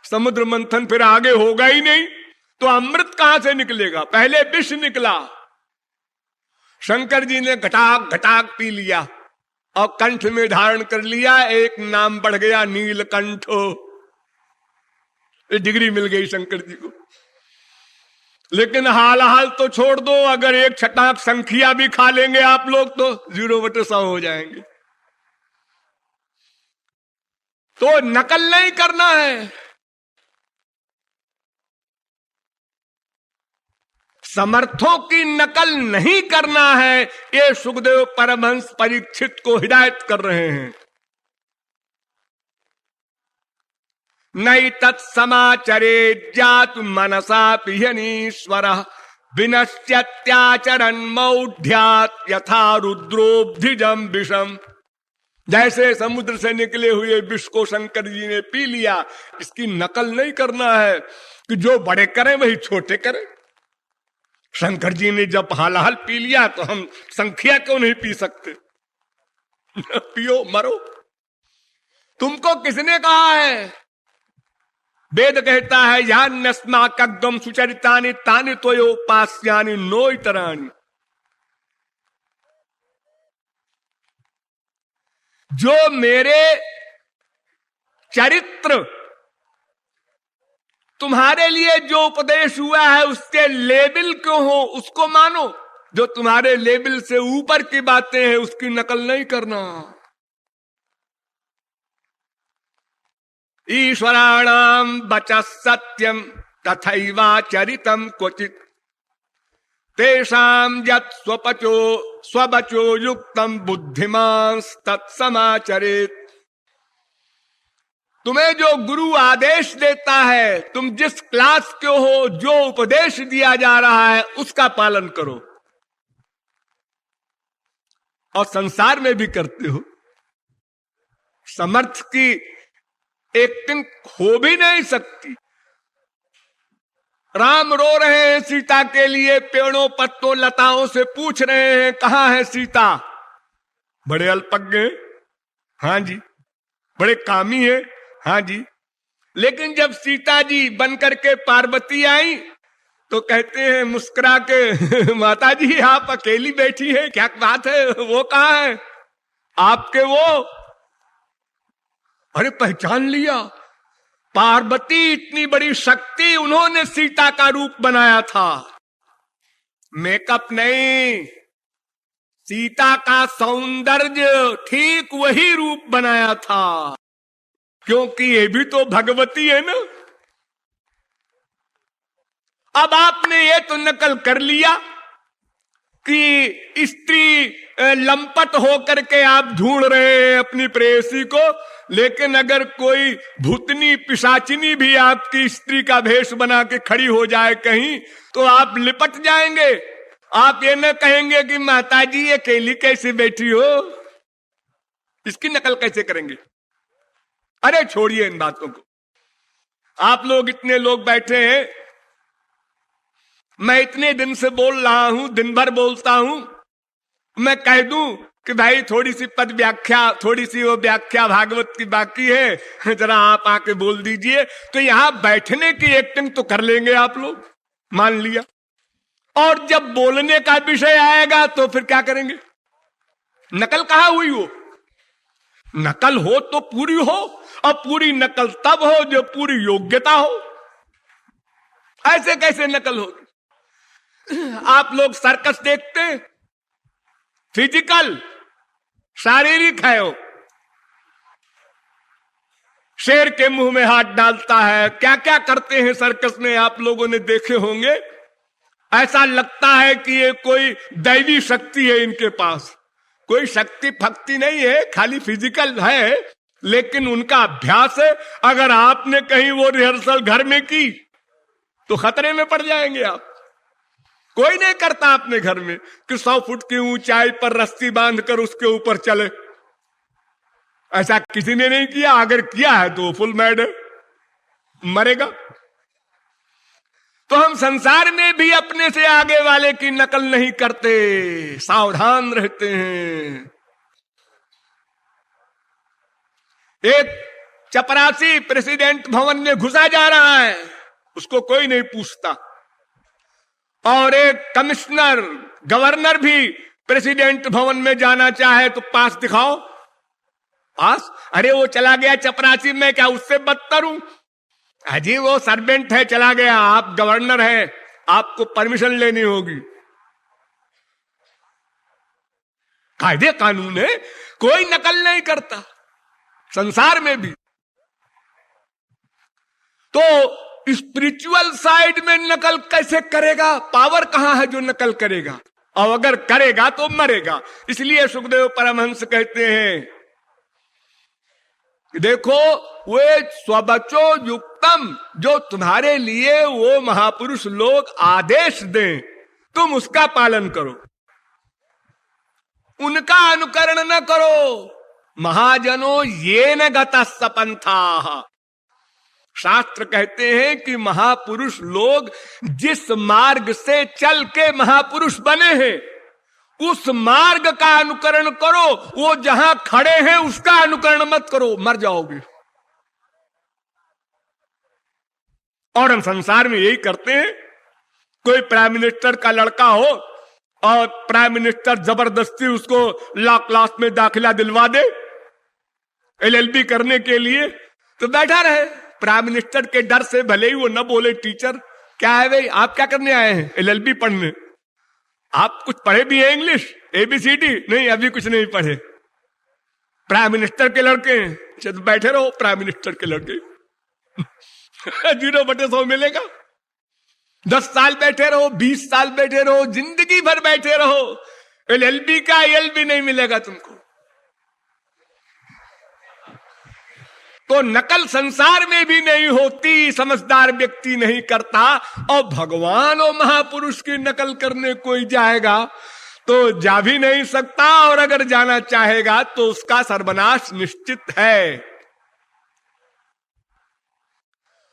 Speaker 1: समुद्र मंथन फिर आगे होगा ही नहीं, तो अमृत कहां से निकलेगा? पहले विष निकला। शंकर जी ने घटाक घटाक पी लिया और कंठ में धारण कर लिया, एक नाम बढ़ गया, नीलकंठ। डिग्री मिल गई शंकर जी को। लेकिन हाल हाल तो छोड़ दो, अगर एक छटाक संख्या भी खा लेंगे आप लोग तो 0/100 हो जाएंगे। तो नकल नहीं करना है, समर्थों की नकल नहीं करना है, ये सुखदेव परमहंस परीक्षित को हिदायत कर रहे हैं। नई तत्समाचरे जातु मनसा पिहनीश्वर विनश्यत्याचरन् मौढ़्यात् यथा रुद्रोब्धिजं विषम। जैसे समुद्र से निकले हुए विष को शंकर जी ने पी लिया, इसकी नकल नहीं करना है कि जो बड़े करें वही छोटे करें। शंकर जी ने जब हाल पी लिया तो हम संख्या क्यों नहीं पी सकते? पियो मरो। तुमको किसने कहा है? वेद कहता है यान्यस्माकग्गम सुचरितानि तानि त्वयोपास्यानि नो इतराणि। जो मेरे चरित्र तुम्हारे लिए जो उपदेश हुआ है उसके लेवल क्यों हो उसको मानो। जो तुम्हारे लेवल से ऊपर की बातें हैं उसकी नकल नहीं करना। ईश्वराणाम वचः सत्यम तथैवाचरितम क्वचित् तेषां यत् स्वपचो युक्तम बुद्धिमांस तत्समाचरेत्। तुम्हें जो गुरु आदेश देता है, तुम जिस क्लास के हो, जो उपदेश दिया जा रहा है उसका पालन करो। और संसार में भी करते हो। समर्थ की एक्टिंग हो भी नहीं सकती। राम रो रहे हैं सीता के लिए, पेड़ों पत्तों लताओं से पूछ रहे हैं कहां है सीता। बड़े अल्पज्ञ हैं, हां जी। बड़े कामी है, हां जी। लेकिन जब सीता जी बनकर के पार्वती आई तो कहते हैं मुस्कुरा के माता जी आप अकेली बैठी हैं, क्या बात है? वो कहां है आपके? वो अरे पहचान लिया, पार्वती इतनी बड़ी शक्ति, उन्होंने सीता का रूप बनाया था। मेकअप नहीं, सीता का सौंदर्य ठीक वही रूप बनाया था, क्योंकि ये भी तो भगवती है ना। अब आपने ये तो नकल कर लिया कि स्त्री लंपट होकर के आप ढूंढ रहे हैं अपनी प्रेयसी को, लेकिन अगर कोई भूतनी पिशाचिनी भी आपकी स्त्री का भेष बना के खड़ी हो जाए कहीं, तो आप लिपट जाएंगे। आप ये न कहेंगे कि माता जी अकेली कैसे बैठी हो, इसकी नकल कैसे करेंगे? अरे छोड़िए इन बातों को। आप लोग इतने लोग बैठे हैं, मैं इतने दिन से बोल रहा हूं, दिन भर बोलता हूं, मैं कह दूं कि भाई थोड़ी सी पद व्याख्या, थोड़ी सी वो व्याख्या भागवत की बाकी है, जरा आप आके बोल दीजिए, तो यहां बैठने की एक्टिंग तो कर लेंगे आप लोग, मान लिया। और जब बोलने का विषय आएगा तो फिर क्या करेंगे? नकल कहां हुई? वो नकल हो तो पूरी हो, और पूरी नकल तब हो जो पूरी योग्यता हो। ऐसे कैसे नकल होगी? आप लोग सर्कस देखते हैं, फिजिकल शारीरिक है वो। शेर के मुंह में हाथ डालता है, क्या क्या करते हैं सर्कस में, आप लोगों ने देखे होंगे। ऐसा लगता है कि ये कोई दैवी शक्ति है इनके पास। कोई शक्ति फक्ति नहीं है, खाली फिजिकल है, लेकिन उनका अभ्यास है। अगर आपने कहीं वो रिहर्सल घर में की तो खतरे में पड़ जाएंगे आप। कोई नहीं करता अपने घर में कि 100 फुट की ऊंचाई पर रस्सी बांधकर उसके ऊपर चले। ऐसा किसी ने नहीं किया। अगर किया है तो फुल मैड है, मरेगा। तो हम संसार में भी अपने से आगे वाले की नकल नहीं करते, सावधान रहते हैं। एक चपरासी प्रेसिडेंट भवन में घुसा जा रहा है, उसको कोई नहीं पूछता। और एक कमिश्नर, गवर्नर भी प्रेसिडेंट भवन में जाना चाहे तो पास दिखाओ। पास? अरे वो चला गया चपरासी, मैं क्या उससे बदतर हूं? अजी वो सर्वेंट है, चला गया, आप गवर्नर हैं, आपको परमिशन लेनी होगी। कायदे कानून है, कोई नकल नहीं करता संसार में भी। तो स्पिरिचुअल साइड में नकल कैसे करेगा? पावर कहां है जो नकल करेगा? और अगर करेगा तो मरेगा। इसलिए सुखदेव परमहंस कहते हैं, देखो वे स्वबचो युक्तम, जो तुम्हारे लिए वो महापुरुष लोग आदेश दें, तुम उसका पालन करो, उनका अनुकरण न करो। महाजनों ये न गतः पंथा। शास्त्र कहते हैं कि महापुरुष लोग जिस मार्ग से चल के महापुरुष बने हैं उस मार्ग का अनुकरण करो, वो जहां खड़े हैं उसका अनुकरण मत करो, मर जाओगे। और हम संसार में यही करते हैं। कोई प्राइम मिनिस्टर का लड़का हो और प्राइम मिनिस्टर जबरदस्ती उसको लॉ क्लास में दाखिला दिलवा दे LLB करने के लिए, तो बैठा रहे प्राइम मिनिस्टर के डर से, भले ही वो न बोले टीचर क्या है भाई आप क्या करने आए हैं, LLB पढ़ने, आप कुछ पढ़े भी हैं इंग्लिश ABCD? नहीं, अभी कुछ नहीं पढ़े। प्राइम मिनिस्टर के लड़के हैं, तो बैठे रहो प्राइम मिनिस्टर के लड़के 0/100 मिलेगा। 10 साल बैठे रहो, 20 साल बैठे रहो, जिंदगी भर बैठे रहो, LLB का LB नहीं मिलेगा तुमको। तो नकल संसार में भी नहीं होती, समझदार व्यक्ति नहीं करता, और भगवान और महापुरुष की नकल करने कोई जाएगा तो जा भी नहीं सकता, और अगर जाना चाहेगा तो उसका सर्वनाश निश्चित है।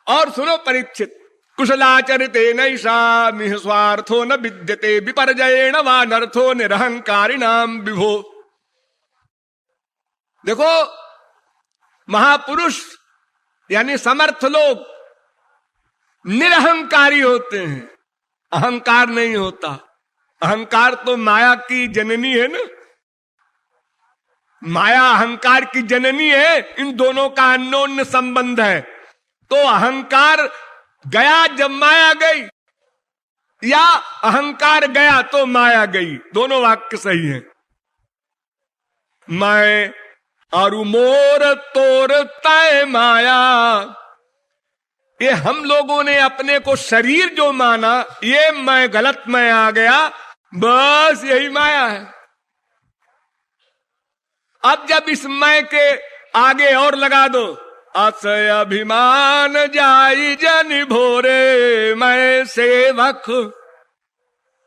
Speaker 1: और सुनो परीक्षित, कुशलाचरिते नैषा मिह स्वार्थो न विद्यते विपर्जयेण वा नर्थो निरहंकारिणाम विभो। देखो महापुरुष यानी समर्थ लोग निरहंकारी होते हैं, अहंकार नहीं होता। अहंकार तो माया की जननी है ना, माया अहंकार की जननी है, इन दोनों का अन्योन्य संबंध है। तो अहंकार गया जब माया गई, या अहंकार गया तो माया गई, दोनों वाक्य सही है। मैं और मोर तोर तय माया, ये हम लोगों ने अपने को शरीर जो माना, ये मैं गलत मैं आ गया, बस यही माया है। अब जब इस मैं के आगे और लगा दो, असय अभिमान जाई जन भोरे मैं सेवक,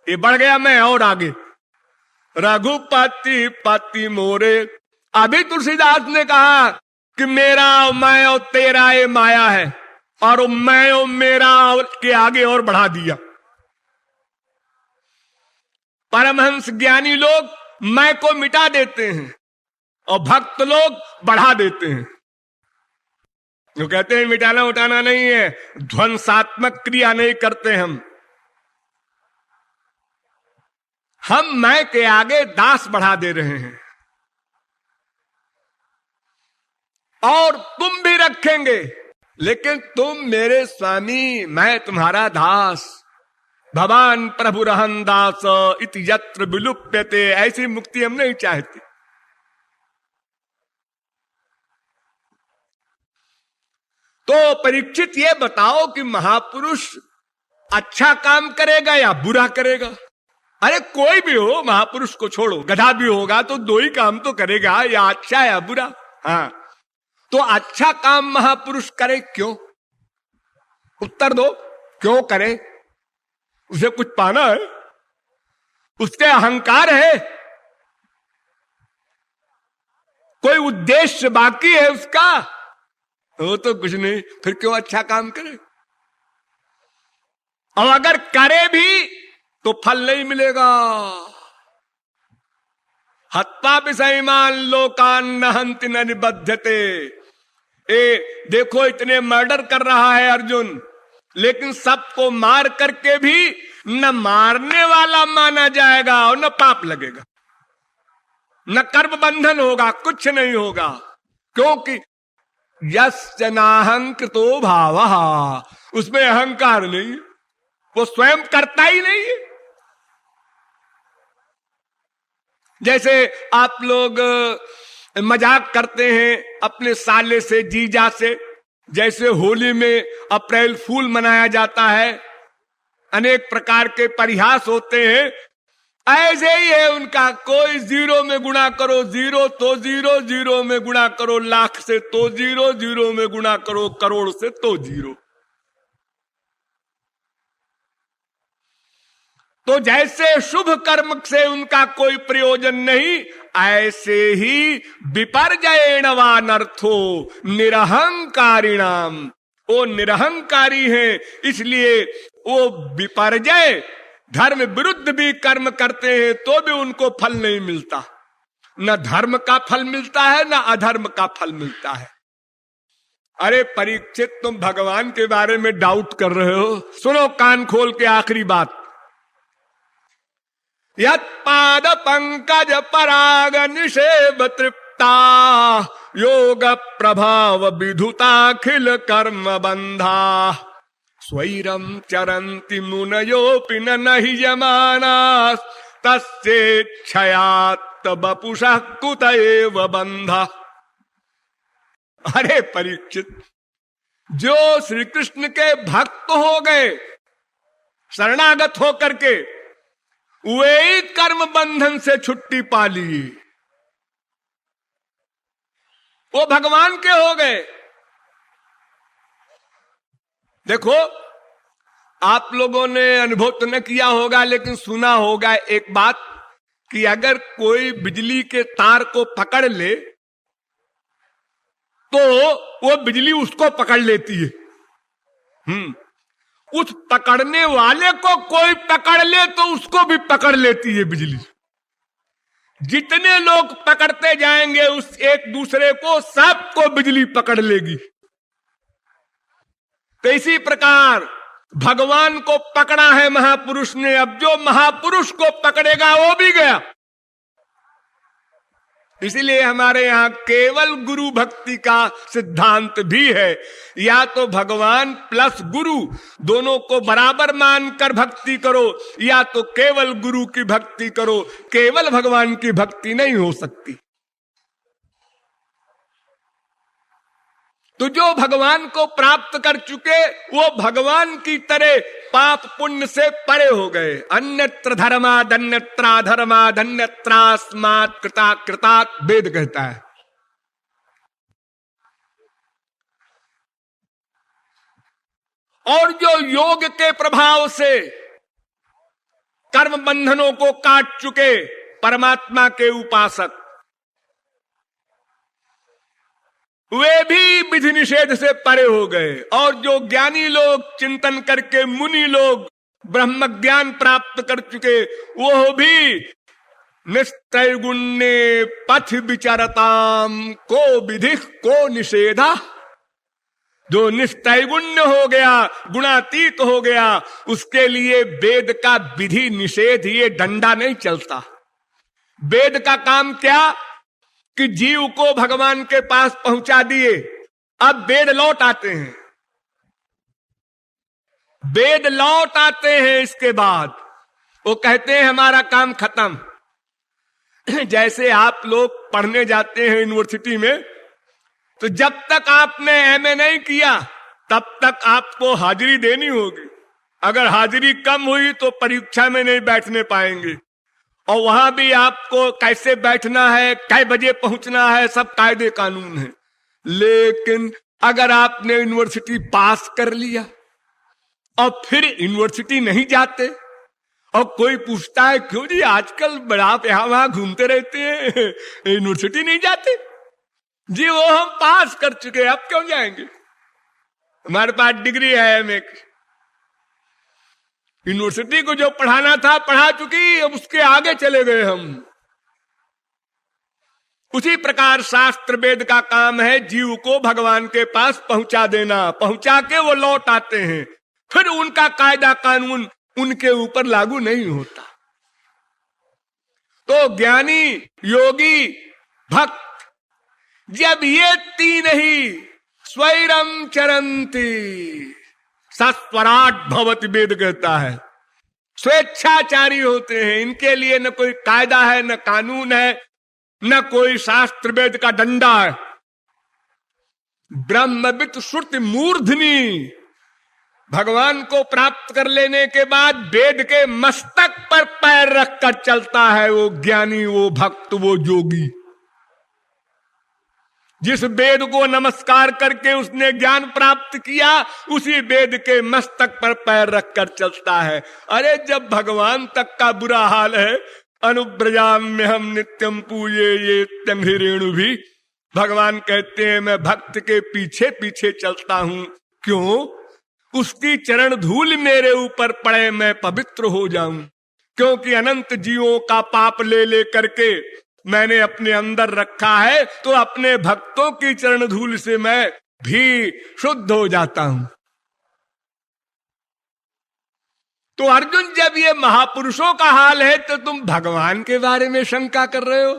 Speaker 1: ये बढ़ गया मैं और आगे, रघुपति पति मोरे। अभी तुलसीदास ने कहा कि मेरा मैं और तेरा ये माया है, और मैं और मेरा के आगे और बढ़ा दिया। परमहंस ज्ञानी लोग मैं को मिटा देते हैं और भक्त लोग बढ़ा देते हैं। जो कहते हैं मिटाना उठाना नहीं है, ध्वंसात्मक क्रिया नहीं करते हम मैं के आगे दास बढ़ा दे रहे हैं। और तुम भी रखेंगे, लेकिन तुम मेरे स्वामी, मैं तुम्हारा दास। भगवान प्रभु रहन दास इति यत्र विलुप्यते, ऐसी मुक्ति हम नहीं चाहते। तो परीक्षित ये बताओ कि महापुरुष अच्छा काम करेगा या बुरा करेगा? अरे कोई भी हो, महापुरुष को छोड़ो, गधा भी होगा तो दो ही काम तो करेगा, या अच्छा या बुरा। हाँ, तो अच्छा काम महापुरुष करे क्यों? उत्तर दो, क्यों करे? उसे कुछ पाना है, उसके अहंकार है, कोई उद्देश्य बाकी है उसका? वो तो कुछ नहीं, फिर क्यों अच्छा काम करे? और अगर करे भी तो फल नहीं मिलेगा। हत्वा विषयमान लोकान नहंति न निबध्यते। देखो इतने मर्डर कर रहा है अर्जुन, लेकिन सबको मार करके भी न मारने वाला माना जाएगा और न पाप लगेगा, न कर्म बंधन होगा, कुछ नहीं होगा। क्योंकि यस्य नाहंकृतो भावः, उसमें अहंकार नहीं, वो स्वयं करता ही नहीं है। जैसे आप लोग मजाक करते हैं अपने साले से, जीजा से, जैसे होली में अप्रैल फूल मनाया जाता है, अनेक प्रकार के परिहास होते हैं, ऐसे ही है उनका। कोई 0 में गुणा करो 0 तो 0, 0 में गुणा करो लाख से तो 0, 0 में गुणा करो करोड़ से तो 0। तो जैसे शुभ कर्म से उनका कोई प्रयोजन नहीं, ऐसे ही विपर्जयेण वानर्थो निरहंकारिणाम, वो निरहंकारी हैं, इसलिए वो विपर्जय धर्म विरुद्ध भी कर्म करते हैं तो भी उनको फल नहीं मिलता। न धर्म का फल मिलता है न अधर्म का फल मिलता है। अरे परीक्षित, तुम भगवान के बारे में डाउट कर रहे हो? सुनो कान खोल के आखिरी बात। यत् पाद पंकज पराग निषेव तृप्ता योग प्रभाव विधुताखिल कर्म बंधा स्वैरम चरन्ति मुनयोपि न ह्यमाना तस्येच्छयात् बपुषः कुत एव बंधा। अरे परीक्षित, जो श्री कृष्ण के भक्त हो गए शरणागत होकर के, वे ही कर्म बंधन से छुट्टी पा ली, वो भगवान के हो गए। देखो, आप लोगों ने अनुभव तो न किया होगा लेकिन सुना होगा एक बात कि अगर कोई बिजली के तार को पकड़ ले तो वो बिजली उसको पकड़ लेती है। उस पकड़ने वाले को कोई पकड़ ले तो उसको भी पकड़ लेती है बिजली। जितने लोग पकड़ते जाएंगे उस एक दूसरे को, सबको बिजली पकड़ लेगी। तो इसी प्रकार भगवान को पकड़ा है महापुरुष ने, अब जो महापुरुष को पकड़ेगा वो भी गया। इसीलिए हमारे यहां केवल गुरु भक्ति का सिद्धांत भी है, या तो भगवान प्लस गुरु दोनों को बराबर मानकर भक्ति करो, या तो केवल गुरु की भक्ति करो। केवल भगवान की भक्ति नहीं हो सकती। तो जो भगवान को प्राप्त कर चुके वो भगवान की तरह पाप पुण्य से परे हो गए। अन्यत्र धर्माद अन्यत्रा धर्माद अन्यत्रास्मात् कृता कृतात् वेद कहता है। और जो योग के प्रभाव से कर्म बंधनों को काट चुके परमात्मा के उपासक, वे भी विधि निषेध से परे हो गए। और जो ज्ञानी लोग, चिंतन करके मुनि लोग ब्रह्म ज्ञान प्राप्त कर चुके, वो भी निस्त्रैगुण्ये पथ विचरताम को विधि को निषेधा। जो निस्त्रैगुण्य हो गया, गुणातीत हो गया, उसके लिए वेद का विधि निषेध ये डंडा नहीं चलता। वेद का काम क्या कि जीव को भगवान के पास पहुंचा दिए, अब वेद लौट आते हैं। वेद लौट आते हैं, इसके बाद वो कहते हैं हमारा काम खत्म। जैसे आप लोग पढ़ने जाते हैं यूनिवर्सिटी में, तो जब तक आपने एमए नहीं किया तब तक आपको हाजिरी देनी होगी। अगर हाजिरी कम हुई तो परीक्षा में नहीं बैठने पाएंगे। और वहां भी आपको कैसे बैठना है, कै बजे पहुंचना है, सब कायदे कानून है। लेकिन अगर आपने यूनिवर्सिटी पास कर लिया और फिर यूनिवर्सिटी नहीं जाते, और कोई पूछता है क्यों जी आजकल बड़ा यहां वहां घूमते रहते हैं, यूनिवर्सिटी नहीं जाते? जी वो हम पास कर चुके, अब क्यों जाएंगे? हमारे पास डिग्री है एमए की। यूनिवर्सिटी को जो पढ़ाना था पढ़ा चुकी, अब उसके आगे चले गए हम। उसी प्रकार शास्त्र वेद का काम है जीव को भगवान के पास पहुंचा देना। पहुंचा के वो लौट आते हैं, फिर उनका कायदा कानून उनके ऊपर लागू नहीं होता। तो ज्ञानी, योगी, भक्त जब ये तीन ही स्वैरम चरंती सस्वराट भवति, वेद कहता है, स्वेच्छाचारी होते हैं। इनके लिए न कोई कायदा है, न कानून है, न कोई शास्त्र वेद का डंडा है। ब्रह्मविद श्रुति मूर्धनी, भगवान को प्राप्त कर लेने के बाद वेद के मस्तक पर पैर रखकर चलता है वो ज्ञानी, वो भक्त, वो जोगी। जिस वेद को नमस्कार करके उसने ज्ञान प्राप्त किया, उसी वेद के मस्तक पर पैर रखकर चलता है। अरे जब भगवान तक का बुरा हाल है, अनुब्रजाम्य हम नित्यम पूये ये तंघिरेणु भी, भगवान कहते हैं मैं भक्त के पीछे पीछे चलता हूं। क्यों? उसकी चरण धूल मेरे ऊपर पड़े, मैं पवित्र हो जाऊं। क्योंकि अनंत जीवों का पाप ले ले करके मैंने अपने अंदर रखा है, तो अपने भक्तों की चरण धूल से मैं भी शुद्ध हो जाता हूं। तो अर्जुन, जब ये महापुरुषों का हाल है तो तुम भगवान के बारे में शंका कर रहे हो?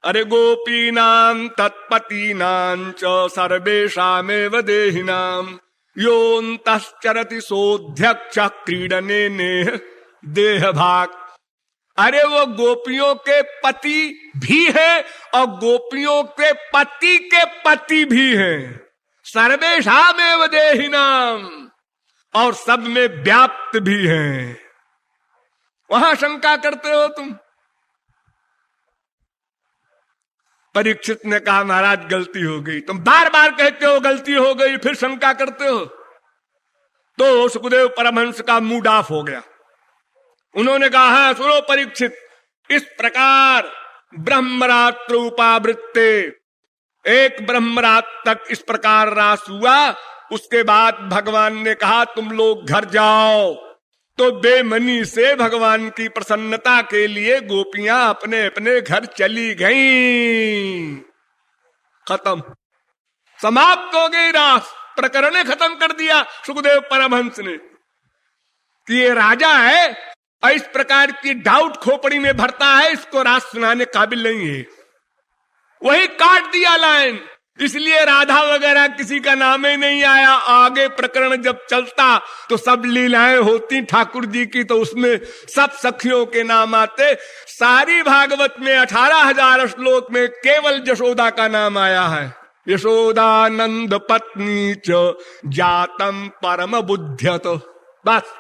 Speaker 1: अरे गोपीनां तत्पतीनां च सर्वेषामेव देहिनां योऽन्तश्चरति सोऽध्यक्ष क्रीडने नेह देह भाग। अरे वो गोपियों के पति भी है और गोपियों के पति भी हैं। सर्वेषामेव देहिनाम, और सब में व्याप्त भी हैं। वहां शंका करते हो तुम? परीक्षित ने कहा महाराज गलती हो गई। तुम बार बार कहते हो गलती हो गई, फिर शंका करते हो। तो सुखदेव परमहंस का मूड ऑफ हो गया। उन्होंने कहा हाँ सुनो परीक्षित, इस प्रकार ब्रह्मरात्र उपावृत्ते, एक ब्रह्मरात तक इस प्रकार रास हुआ। उसके बाद भगवान ने कहा तुम लोग घर जाओ। तो बेमनी से भगवान की प्रसन्नता के लिए गोपियां अपने अपने घर चली गईं। खत्म, समाप्त हो गई रास। प्रकरण खत्म कर दिया सुखदेव परमहंस ने कि ये राजा है और इस प्रकार की डाउट खोपड़ी में भरता है, इसको रास सुनाने काबिल नहीं है। वही काट दिया लाइन। इसलिए राधा वगैरह किसी का नाम ही नहीं आया। आगे प्रकरण जब चलता तो सब लीलाएं होती ठाकुर जी की, तो उसमें सब सखियों के नाम आते। सारी भागवत में 18,000 श्लोक में केवल यशोदा का नाम आया है। यशोदानंद पत्नी च जातम परम बुद्ध्यत, बस।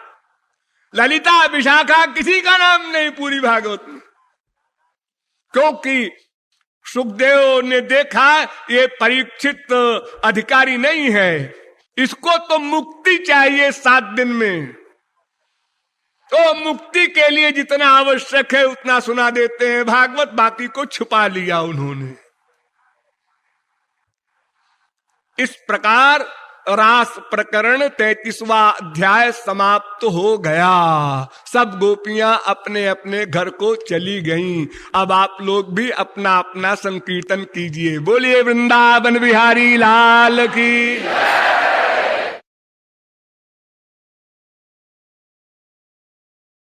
Speaker 1: ललिता विशाखा किसी का नाम नहीं पूरी भागवत में। क्योंकि सुखदेव ने देखा ये परीक्षित अधिकारी नहीं है, इसको तो मुक्ति चाहिए 7 दिन में। तो मुक्ति के लिए जितना आवश्यक है उतना सुना देते हैं भागवत, बाकी को छुपा लिया उन्होंने। इस प्रकार रास प्रकरण 33वां अध्याय समाप्त हो गया। सब गोपियां अपने अपने घर को चली गईं। अब आप लोग भी अपना अपना संकीर्तन कीजिए। बोलिए वृंदावन बिहारी लाल की।